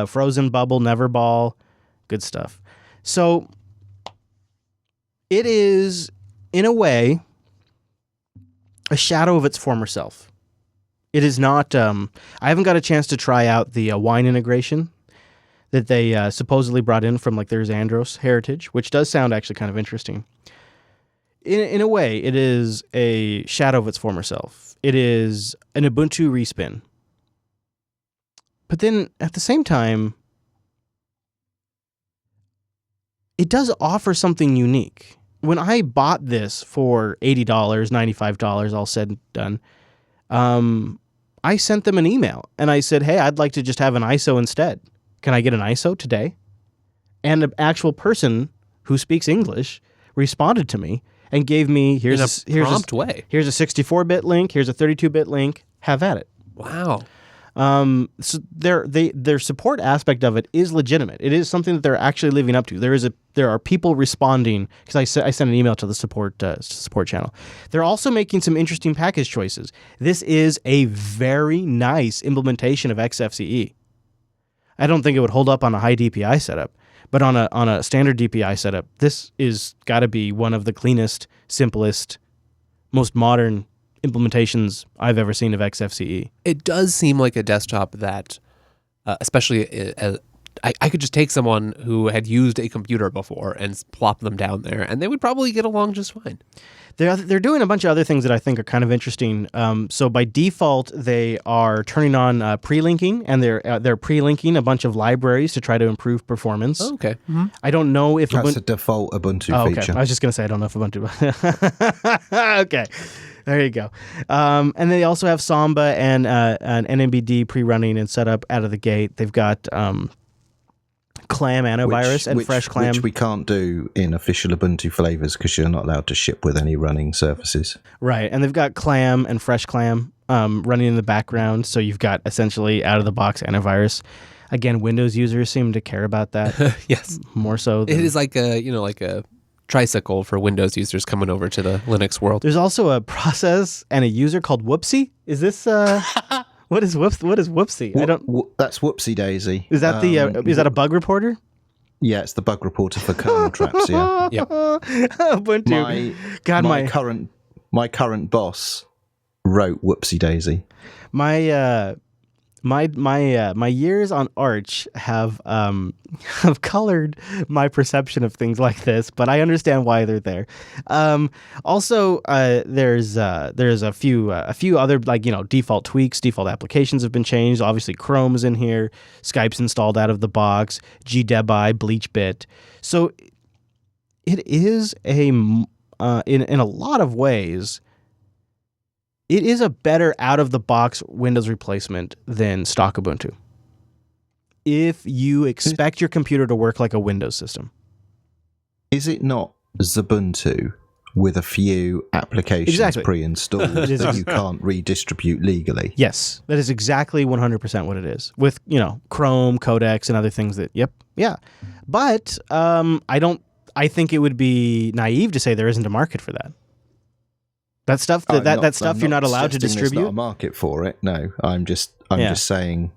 Frozen Bubble, Neverball, good stuff. So. It is, in a way, a shadow of its former self. It is not... I haven't got a chance to try out the wine integration that they supposedly brought in from like their Xandros heritage, which does sound actually kind of interesting. In a way, it is a shadow of its former self. It is an Ubuntu respin. But then, at the same time, it does offer something unique. When I bought this for $80, $95, all said and done, I sent them an email and I said, hey, I'd like to just have an ISO instead. Can I get an ISO today? And an actual person who speaks English responded to me and gave me, here's a 64-bit link, here's a 32-bit link, have at it. Wow. So their support aspect of it is legitimate. It is something that they're actually living up to. There are people responding because I sent an email to the support channel. They're also making some interesting package choices. This is a very nice implementation of XFCE. I don't think it would hold up on a high DPI setup, but on a standard DPI setup, this is got to be one of the cleanest, simplest, most modern implementations I've ever seen of XFCE. It does seem like a desktop that, especially I could just take someone who had used a computer before and plop them down there, and they would probably get along just fine. They're doing a bunch of other things that I think are kind of interesting. So by default, they are turning on pre-linking, and they're pre-linking a bunch of libraries to try to improve performance. Oh, okay. Mm-hmm. I don't know if that's a default Ubuntu feature. I was just going to say I don't know if Ubuntu. Okay. There you go. And they also have Samba and an NMBD pre-running and set up out of the gate. They've got Clam antivirus and Fresh Clam. Which we can't do in official Ubuntu flavors because you're not allowed to ship with any running surfaces. Right. And they've got Clam and Fresh Clam running in the background. So you've got essentially out-of-the-box antivirus. Again, Windows users seem to care about that. Yes. More so than... It is like a tricycle for Windows users coming over to the Linux world. There's also a process and a user called Whoopsie. Is this what is Whoopsie? I don't. That's Whoopsie Daisy. Is that is that a bug reporter? Yeah, it's the bug reporter for kernel traps. Yeah. Yep. Ubuntu. My current boss wrote Whoopsie Daisy. My years on Arch have colored my perception of things like this, but I understand why they're there. Also, there's a few other default tweaks. Default applications have been changed. Obviously, Chrome is in here. Skype's installed out of the box. GDebi, BleachBit. So it is in a lot of ways. It is a better out-of-the-box Windows replacement than stock Ubuntu. If you expect your computer to work like a Windows system. Is it not Ubuntu with a few applications pre-installed that you can't redistribute legally? Yes, that is exactly 100% what it is. With, Chrome, Codecs, and other things that, yeah. But I think it would be naive to say there isn't a market for that. That stuff you're not allowed to distribute. There's not a market for it. No, I'm just saying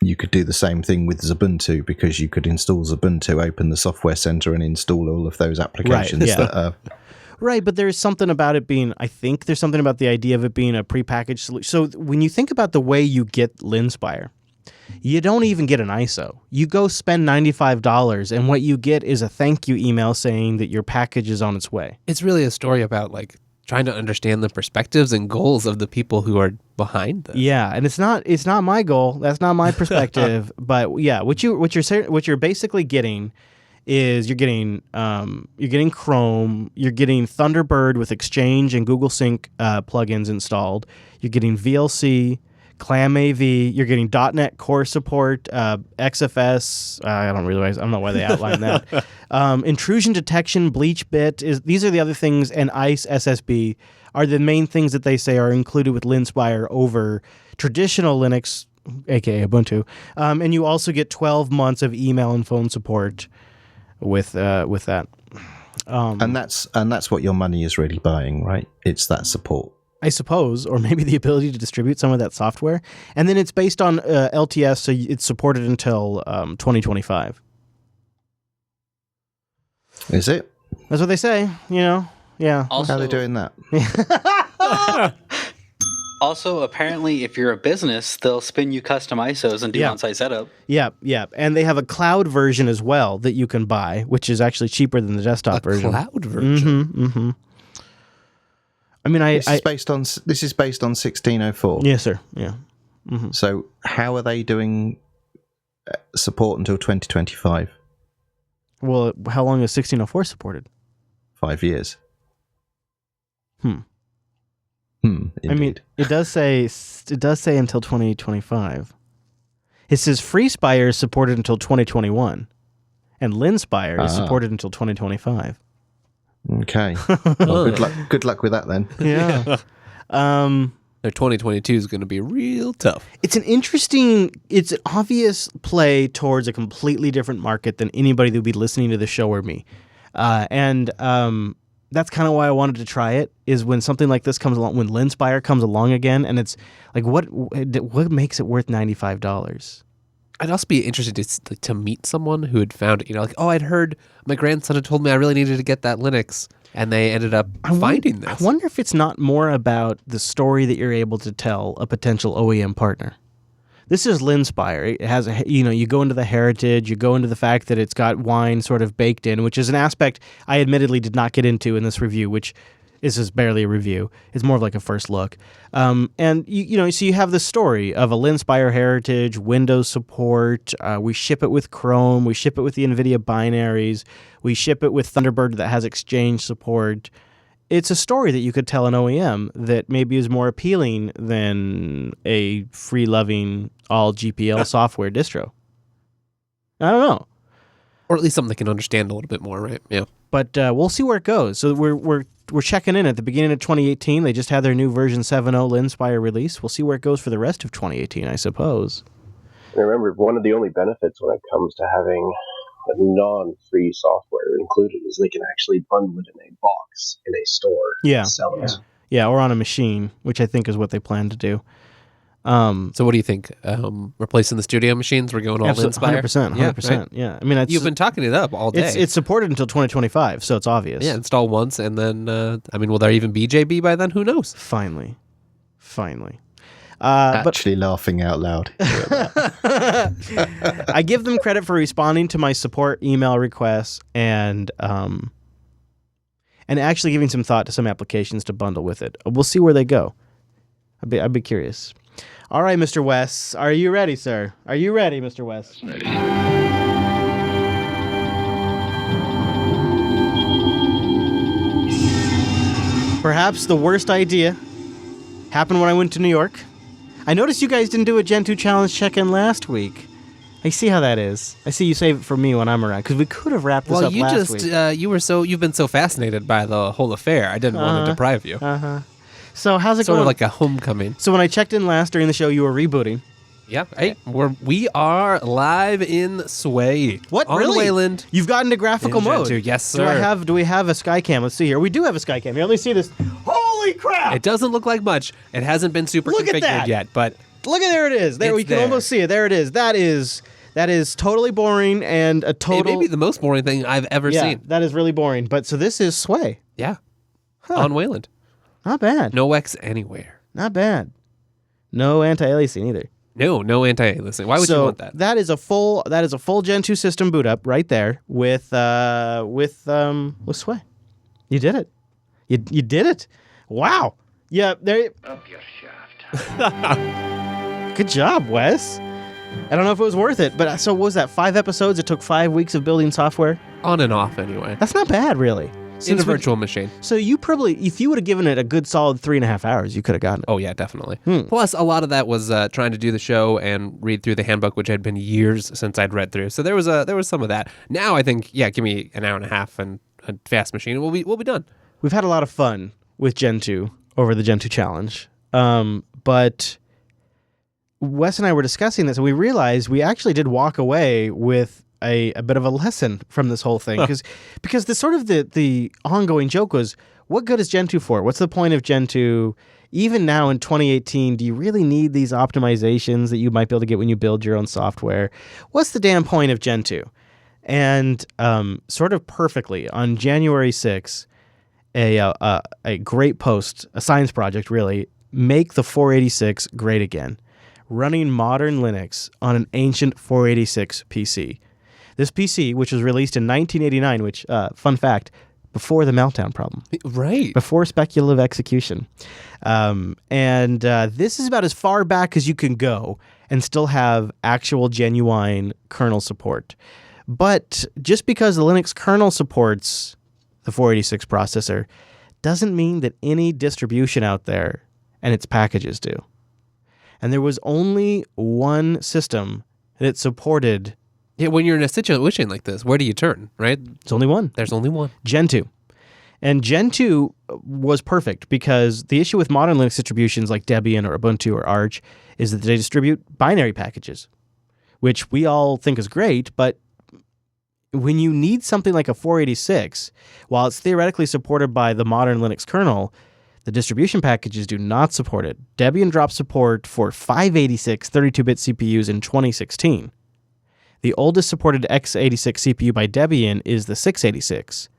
you could do the same thing with Ubuntu because you could install Ubuntu, open the software center, and install all of those applications that are. Right, but there's something about it being. I think there's something about the idea of it being a prepackaged solution. So when you think about the way you get Linspire, you don't even get an ISO. You go spend $95, and what you get is a thank you email saying that your package is on its way. It's really a story about trying to understand the perspectives and goals of the people who are behind this. Yeah, and it's not my goal. That's not my perspective. But yeah, what you're basically getting is you're getting Chrome, you're getting Thunderbird with Exchange and Google Sync plugins installed. You're getting VLC, ClamAV. You're getting .NET Core support, XFS. I don't know why they outlined that. Intrusion detection, BleachBit. These are the other things, and ICE SSB are the main things that they say are included with Linspire over traditional Linux, aka Ubuntu. And you also get 12 months of email and phone support with that. And that's what your money is really buying, right? It's that support, I suppose, or maybe the ability to distribute some of that software. And then it's based on LTS, so it's supported until 2025. Is it? That's what they say, Yeah. Also, How are they doing that? Also, apparently, if you're a business, they'll spin you custom ISOs and do on-site setup. Yeah. And they have a cloud version as well that you can buy, which is actually cheaper than the desktop version. Cloud version? Mm-hmm. I mean, This is based on 1604. Yes, sir. Yeah. Mm-hmm. So how are they doing support until 2025? Well, how long is 1604 supported? 5 years. I mean, it does say until 2025. It says FreeSpire is supported until 2021, and Linspire is supported until 2025. Okay. Well, good luck with that then. Yeah. Their 2022 is going to be real tough. It's an obvious play towards a completely different market than anybody that would be listening to the show or me. And that's kind of why I wanted to try it, is when something like this comes along, when Linspire comes along again, and it's like, what makes it worth $95? I'd also be interested to meet someone who had found it, I'd heard my grandson had told me I really needed to get that Linux, and they ended up finding this. I wonder if it's not more about the story that you're able to tell a potential OEM partner. This is Linspire. It has you go into the heritage, you go into the fact that it's got wine sort of baked in, which is an aspect I admittedly did not get into in this review, which is just barely a review. It's more of like a first look. And so you have the story of a Linspire heritage, Windows support. We ship it with Chrome. We ship it with the NVIDIA binaries. We ship it with Thunderbird that has Exchange support. It's a story that you could tell an OEM that maybe is more appealing than a free-loving all GPL software distro. I don't know. Or at least something they can understand a little bit more, right? Yeah. But we'll see where it goes. So we're checking in at the beginning of 2018. They just had their new version 7.0 Linspire release. We'll see where it goes for the rest of 2018, I suppose. And remember, one of the only benefits when it comes to having a non-free software included is they can actually bundle it in a box in a store and sell it. Yeah, or on a machine, which I think is what they plan to do. So what do you think? Replacing the studio machines? We're going all Linspire? 100%. Right? Yeah. I mean, you've been talking it up all day. It's supported until 2025, so it's obvious. Yeah, install once, and then, will there even be JB by then? Who knows? Finally. Actually laughing out loud. I give them credit for responding to my support email requests and actually giving some thought to some applications to bundle with it. We'll see where they go. I'd be curious. All right, Mr. West. Are you ready, sir? Are you ready, Mr. West? Ready. Perhaps the worst idea happened when I went to New York. I noticed you guys didn't do a Gentoo challenge check-in last week. I see how that is. I see you save it for me when I'm around, because we could have wrapped this up last week. You've been so fascinated by the whole affair. I didn't want to deprive you. So how's it going? Sort of like a homecoming. So when I checked in last during the show, you were rebooting. Yeah. Hey, we are live in Sway. What? On Really? Wayland. You've gotten to graphical mode. Gentoo. Yes, sir. Do we have a Skycam? Let's see here. We do have a Skycam. You only see this. Holy crap! It doesn't look like much. It hasn't been super Look at configured that. yet, but Look at there it is. There It's we can there. almost see it. There it is. That is totally boring and a total. it may be the most boring thing I've ever seen. That is really boring. But so this is Sway. Yeah. On Wayland. Not bad. No X anywhere. Not bad. No anti-aliasing either. No anti-aliasing. Why would you want that? That is a full Gentoo system boot up right there with Sway. You did it. You did it. Wow. Yeah, there. Up your shaft. Good job, Wes. I don't know if it was worth it, but so what was that? 5 episodes? It took 5 weeks of building software? On and off, anyway. That's not bad, really. In a virtual machine. So you probably, if you would have given it a good solid 3.5 hours, you could have gotten it. Oh, yeah, definitely. Plus, a lot of that was trying to do the show and read through the handbook, which had been years since I'd read through. So there was some of that. Now I think, yeah, give me an hour and a half and a fast machine, and we'll be done. We've had a lot of fun with Gentoo over the Gentoo challenge. But Wes and I were discussing this, and we realized we actually did walk away with a bit of a lesson from this whole thing, because the sort of the ongoing joke was, what good is Gentoo for? What's the point of Gentoo? Even now in 2018, do you really need these optimizations that you might be able to get when you build your own software? What's the damn point of Gentoo? And sort of perfectly, on January 6th, a great post, a science project really, make the 486 great again, running modern Linux on an ancient 486 PC. This PC, which was released in 1989, which, fun fact, before the Meltdown problem. Right. Before speculative execution. And this is about as far back as you can go and still have actual, genuine kernel support. But just because the Linux kernel supports the 486 processor doesn't mean that any distribution out there and its packages do. And there was only one system that supported. Yeah, when you're in a situation like this, where do you turn, right? It's only one. There's only one. Gentoo. And Gentoo was perfect because the issue with modern Linux distributions like Debian or Ubuntu or Arch is that they distribute binary packages, which we all think is great, but when you need something like a 486, while it's theoretically supported by the modern Linux kernel, the distribution packages do not support it. Debian dropped support for 586 32-bit CPUs in 2016. The oldest supported x86 CPU by Debian is the 686,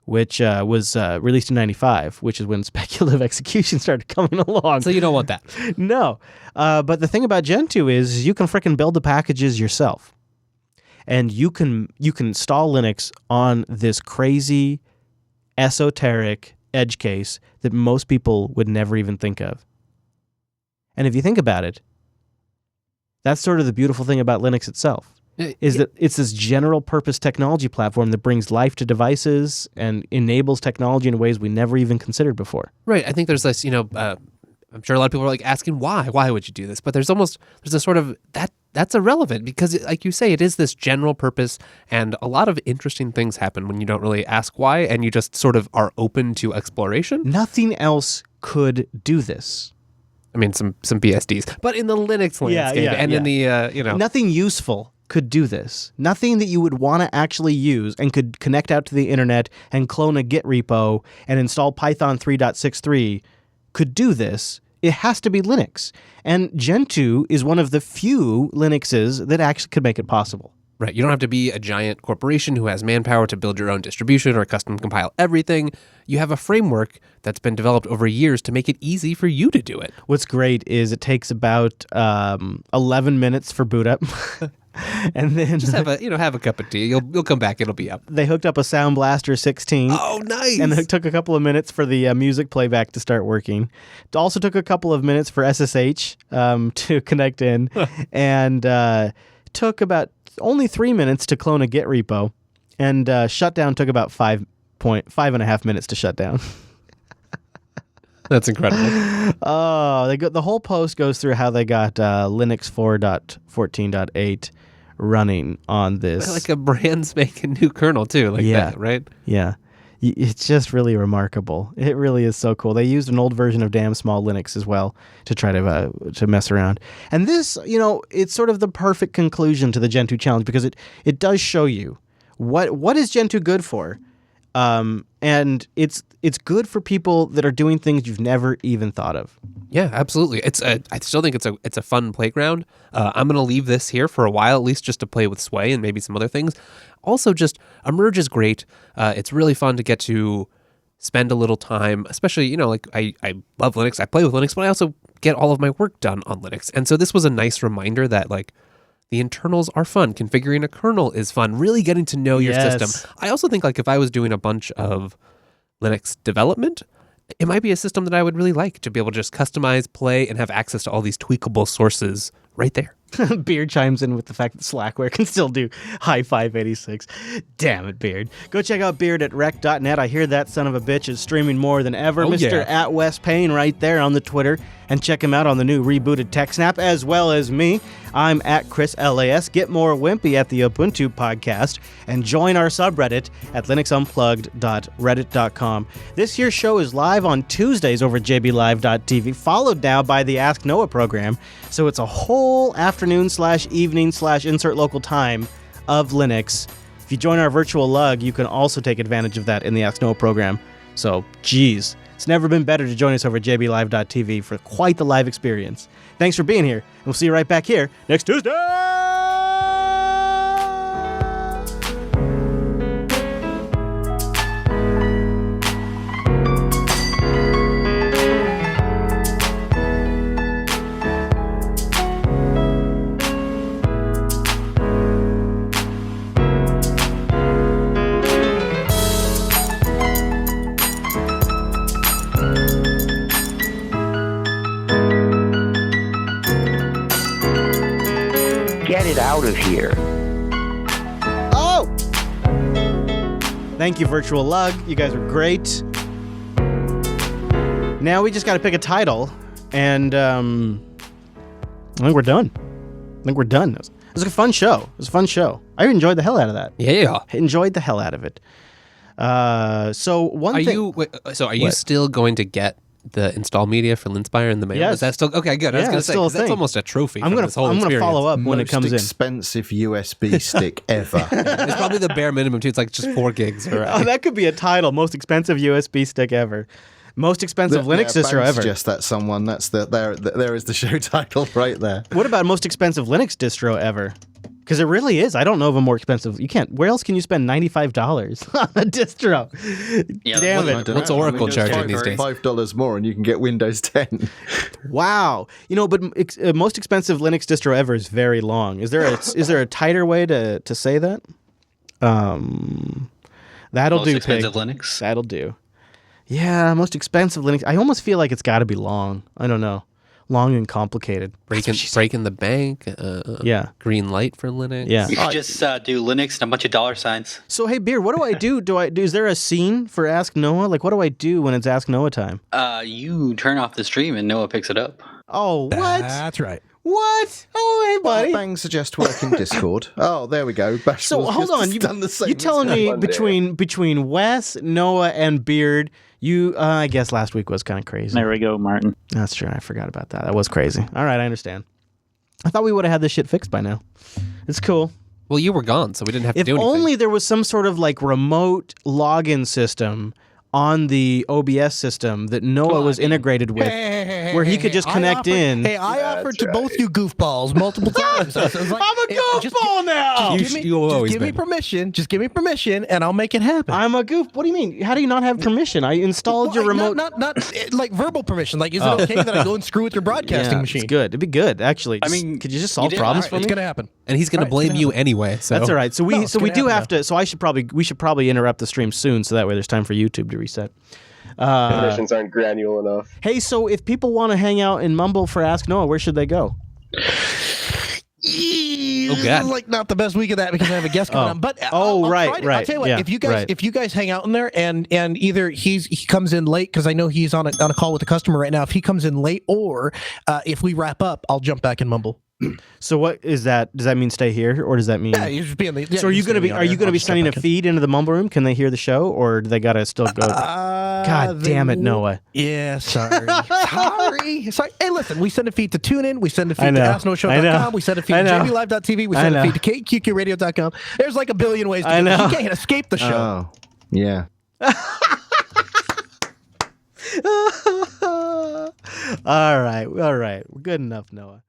which was released in 95, which is when speculative execution started coming along. So you don't want that. No. But the thing about Gentoo is you can frickin' build the packages yourself. And you can install Linux on this crazy, esoteric edge case that most people would never even think of. And if you think about it, that's sort of the beautiful thing about Linux itself, is that it's this general purpose technology platform that brings life to devices and enables technology in ways we never even considered before. Right. I think there's this, I'm sure a lot of people are like asking why would you do this? But there's a sort of that's irrelevant because, like you say, it is this general purpose, and a lot of interesting things happen when you don't really ask why and you just sort of are open to exploration. Nothing else could do this. I mean, some BSDs, but in the Linux landscape in the, Nothing useful could do this. Nothing that you would want to actually use and could connect out to the internet and clone a Git repo and install Python 3.63 could do this. It has to be Linux. And Gentoo is one of the few Linuxes that actually could make it possible. Right. You don't have to be a giant corporation who has manpower to build your own distribution or custom compile everything. You have a framework that's been developed over years to make it easy for you to do it. What's great is it takes about 11 minutes for boot up. And then just have a cup of tea. You'll come back. It'll be up. They hooked up a Sound Blaster 16. Oh, nice! And it took a couple of minutes for the music playback to start working. It also took a couple of minutes for SSH to connect in, and took about only 3 minutes to clone a Git repo, and shutdown took about 5.5 minutes to shut down. That's incredible. Oh, the whole post goes through how they got Linux 4.14.8 running on this. Like a brand spanking new kernel too, that, right? Yeah. It's just really remarkable. It really is so cool. They used an old version of damn small Linux as well to try to mess around. And this, it's sort of the perfect conclusion to the Gentoo challenge because it does show you what is Gentoo good for. And it's good for people that are doing things you've never even thought of. Yeah, absolutely. I still think it's a fun playground. I'm going to leave this here for a while, at least just to play with Sway and maybe some other things. Also, just Emerge is great. It's really fun to get to spend a little time, especially, I love Linux. I play with Linux, but I also get all of my work done on Linux. And so this was a nice reminder that the internals are fun. Configuring a kernel is fun. Really getting to know your system. I also think if I was doing a bunch of Linux development, it might be a system that I would really like to be able to just customize, play, and have access to all these tweakable sources right there. Beard chimes in with the fact that Slackware can still do high 586. Damn it, Beard. Go check out Beard at rec.net. I hear that son of a bitch is streaming more than ever. Oh, Mr. yeah. At West Payne right there on the Twitter. And check him out on the new rebooted TechSnap, as well as me. I'm at Chris LAS. Get more wimpy at the Ubuntu podcast and join our subreddit at linuxunplugged.reddit.com. This year's show is live on Tuesdays over at jblive.tv, followed now by the Ask Noah program. So it's a whole afternoon/evening/insert local time of Linux. If you join our virtual lug, you can also take advantage of that in the Ask Noah program. So, geez, it's never been better to join us over at jblive.tv for quite the live experience. Thanks for being here, and we'll see you right back here next Tuesday! Get it out of here. Oh! Thank you, Virtual Lug. You guys were great. Now we just got to pick a title, and I think we're done. It was a fun show. I enjoyed the hell out of that. Yeah. I enjoyed the hell out of it. So one thing... Are you still going to get the install media for Linspire in the mail? Yes. Is that still okay? Good. I was Yeah, going to it's say still a 'cause that's thing. almost a trophy. I'm going to follow up when it comes in. Most expensive USB stick ever. It's probably the bare minimum too. It's like just 4 gigs. Or, Oh, that could be a title. Most expensive USB stick ever. Most expensive Linux distro ever. Suggest that someone. That's there is the show title right there. What about most expensive Linux distro ever? Because it really is. I don't know of a more expensive. You can't. Where else can you spend $95 on a distro? Yeah, Damn what- it. What's Oracle charging these days? $5 more, and you can get Windows 10. Wow. But most expensive Linux distro ever is very long. Is there a tighter way to say that? That'll Most do. expensive Pig. Linux. That'll do. Yeah, most expensive Linux. I almost feel like it's got to be long. I don't know. Long and complicated. breaking the bank. Yeah. Green light for Linux. Yeah. You could just do Linux and a bunch of dollar signs. So hey, Beer, what do I do? Is there a scene for Ask Noah? Like, what do I do when it's Ask Noah time? You turn off the stream and Noah picks it up. Oh, what? That's right. What? Oh, hey, buddy. Bang suggest work in Discord. Oh, there we go. So hold on, done the same. you telling me between Wes, Noah, and Beard, I guess last week was kind of crazy. There we go, Martin. That's true. I forgot about that. That was crazy. All right, I understand. I thought we would have had this shit fixed by now. It's cool. Well, you were gone, so we didn't have to If do anything. only there was some sort of like remote login system on the OBS system that Noah was integrated with, where he could just connect in. Hey, I offered to both you goofballs multiple times. I was like, I'm a goofball now. Just give me permission. Just give me permission, and I'll make it happen. I'm a goof. What do you mean? How do you not have permission? I installed your remote. Not like verbal permission. Like, is it okay that I go and screw with your broadcasting machine? It's good. It'd be good, actually. I mean, could you just solve did. problems All for right, me? it's gonna happen. and he's going to blame you anyway. So That's all right. So we it's gonna do happen have to. So we should probably interrupt the stream soon, so that way there's time for YouTube to reset. Conditions aren't granular enough. Hey, so if people want to hang out in Mumble for Ask Noah, where should they go? This God. is like not the best week of that because I have a guest coming on. But I'll right, try to- right. I'll tell you what. Yeah, if you guys hang out in there and either he comes in late because I know he's on a call with a customer right now. If he comes in late, or if we wrap up, I'll jump back and Mumble. So what is that? Does that mean stay here, or does that mean? Yeah, you just be in the. Yeah, So are you just gonna be? on Are you there. gonna I'll be just jump sending a back in. feed into the Mumble room? Can they hear the show, or do they gotta still go? God damn it, Noah! Yeah, sorry. Sorry. Hey, listen, we send a feed to TuneIn, we send a I feed to know. AskNoShow.com, we send a feed I to know. JBLive.tv, we I send a know. feed to KQQRadio.com. There's like a billion ways to I do this. know. You can't escape the show. Oh, yeah. All right, we're good enough, Noah.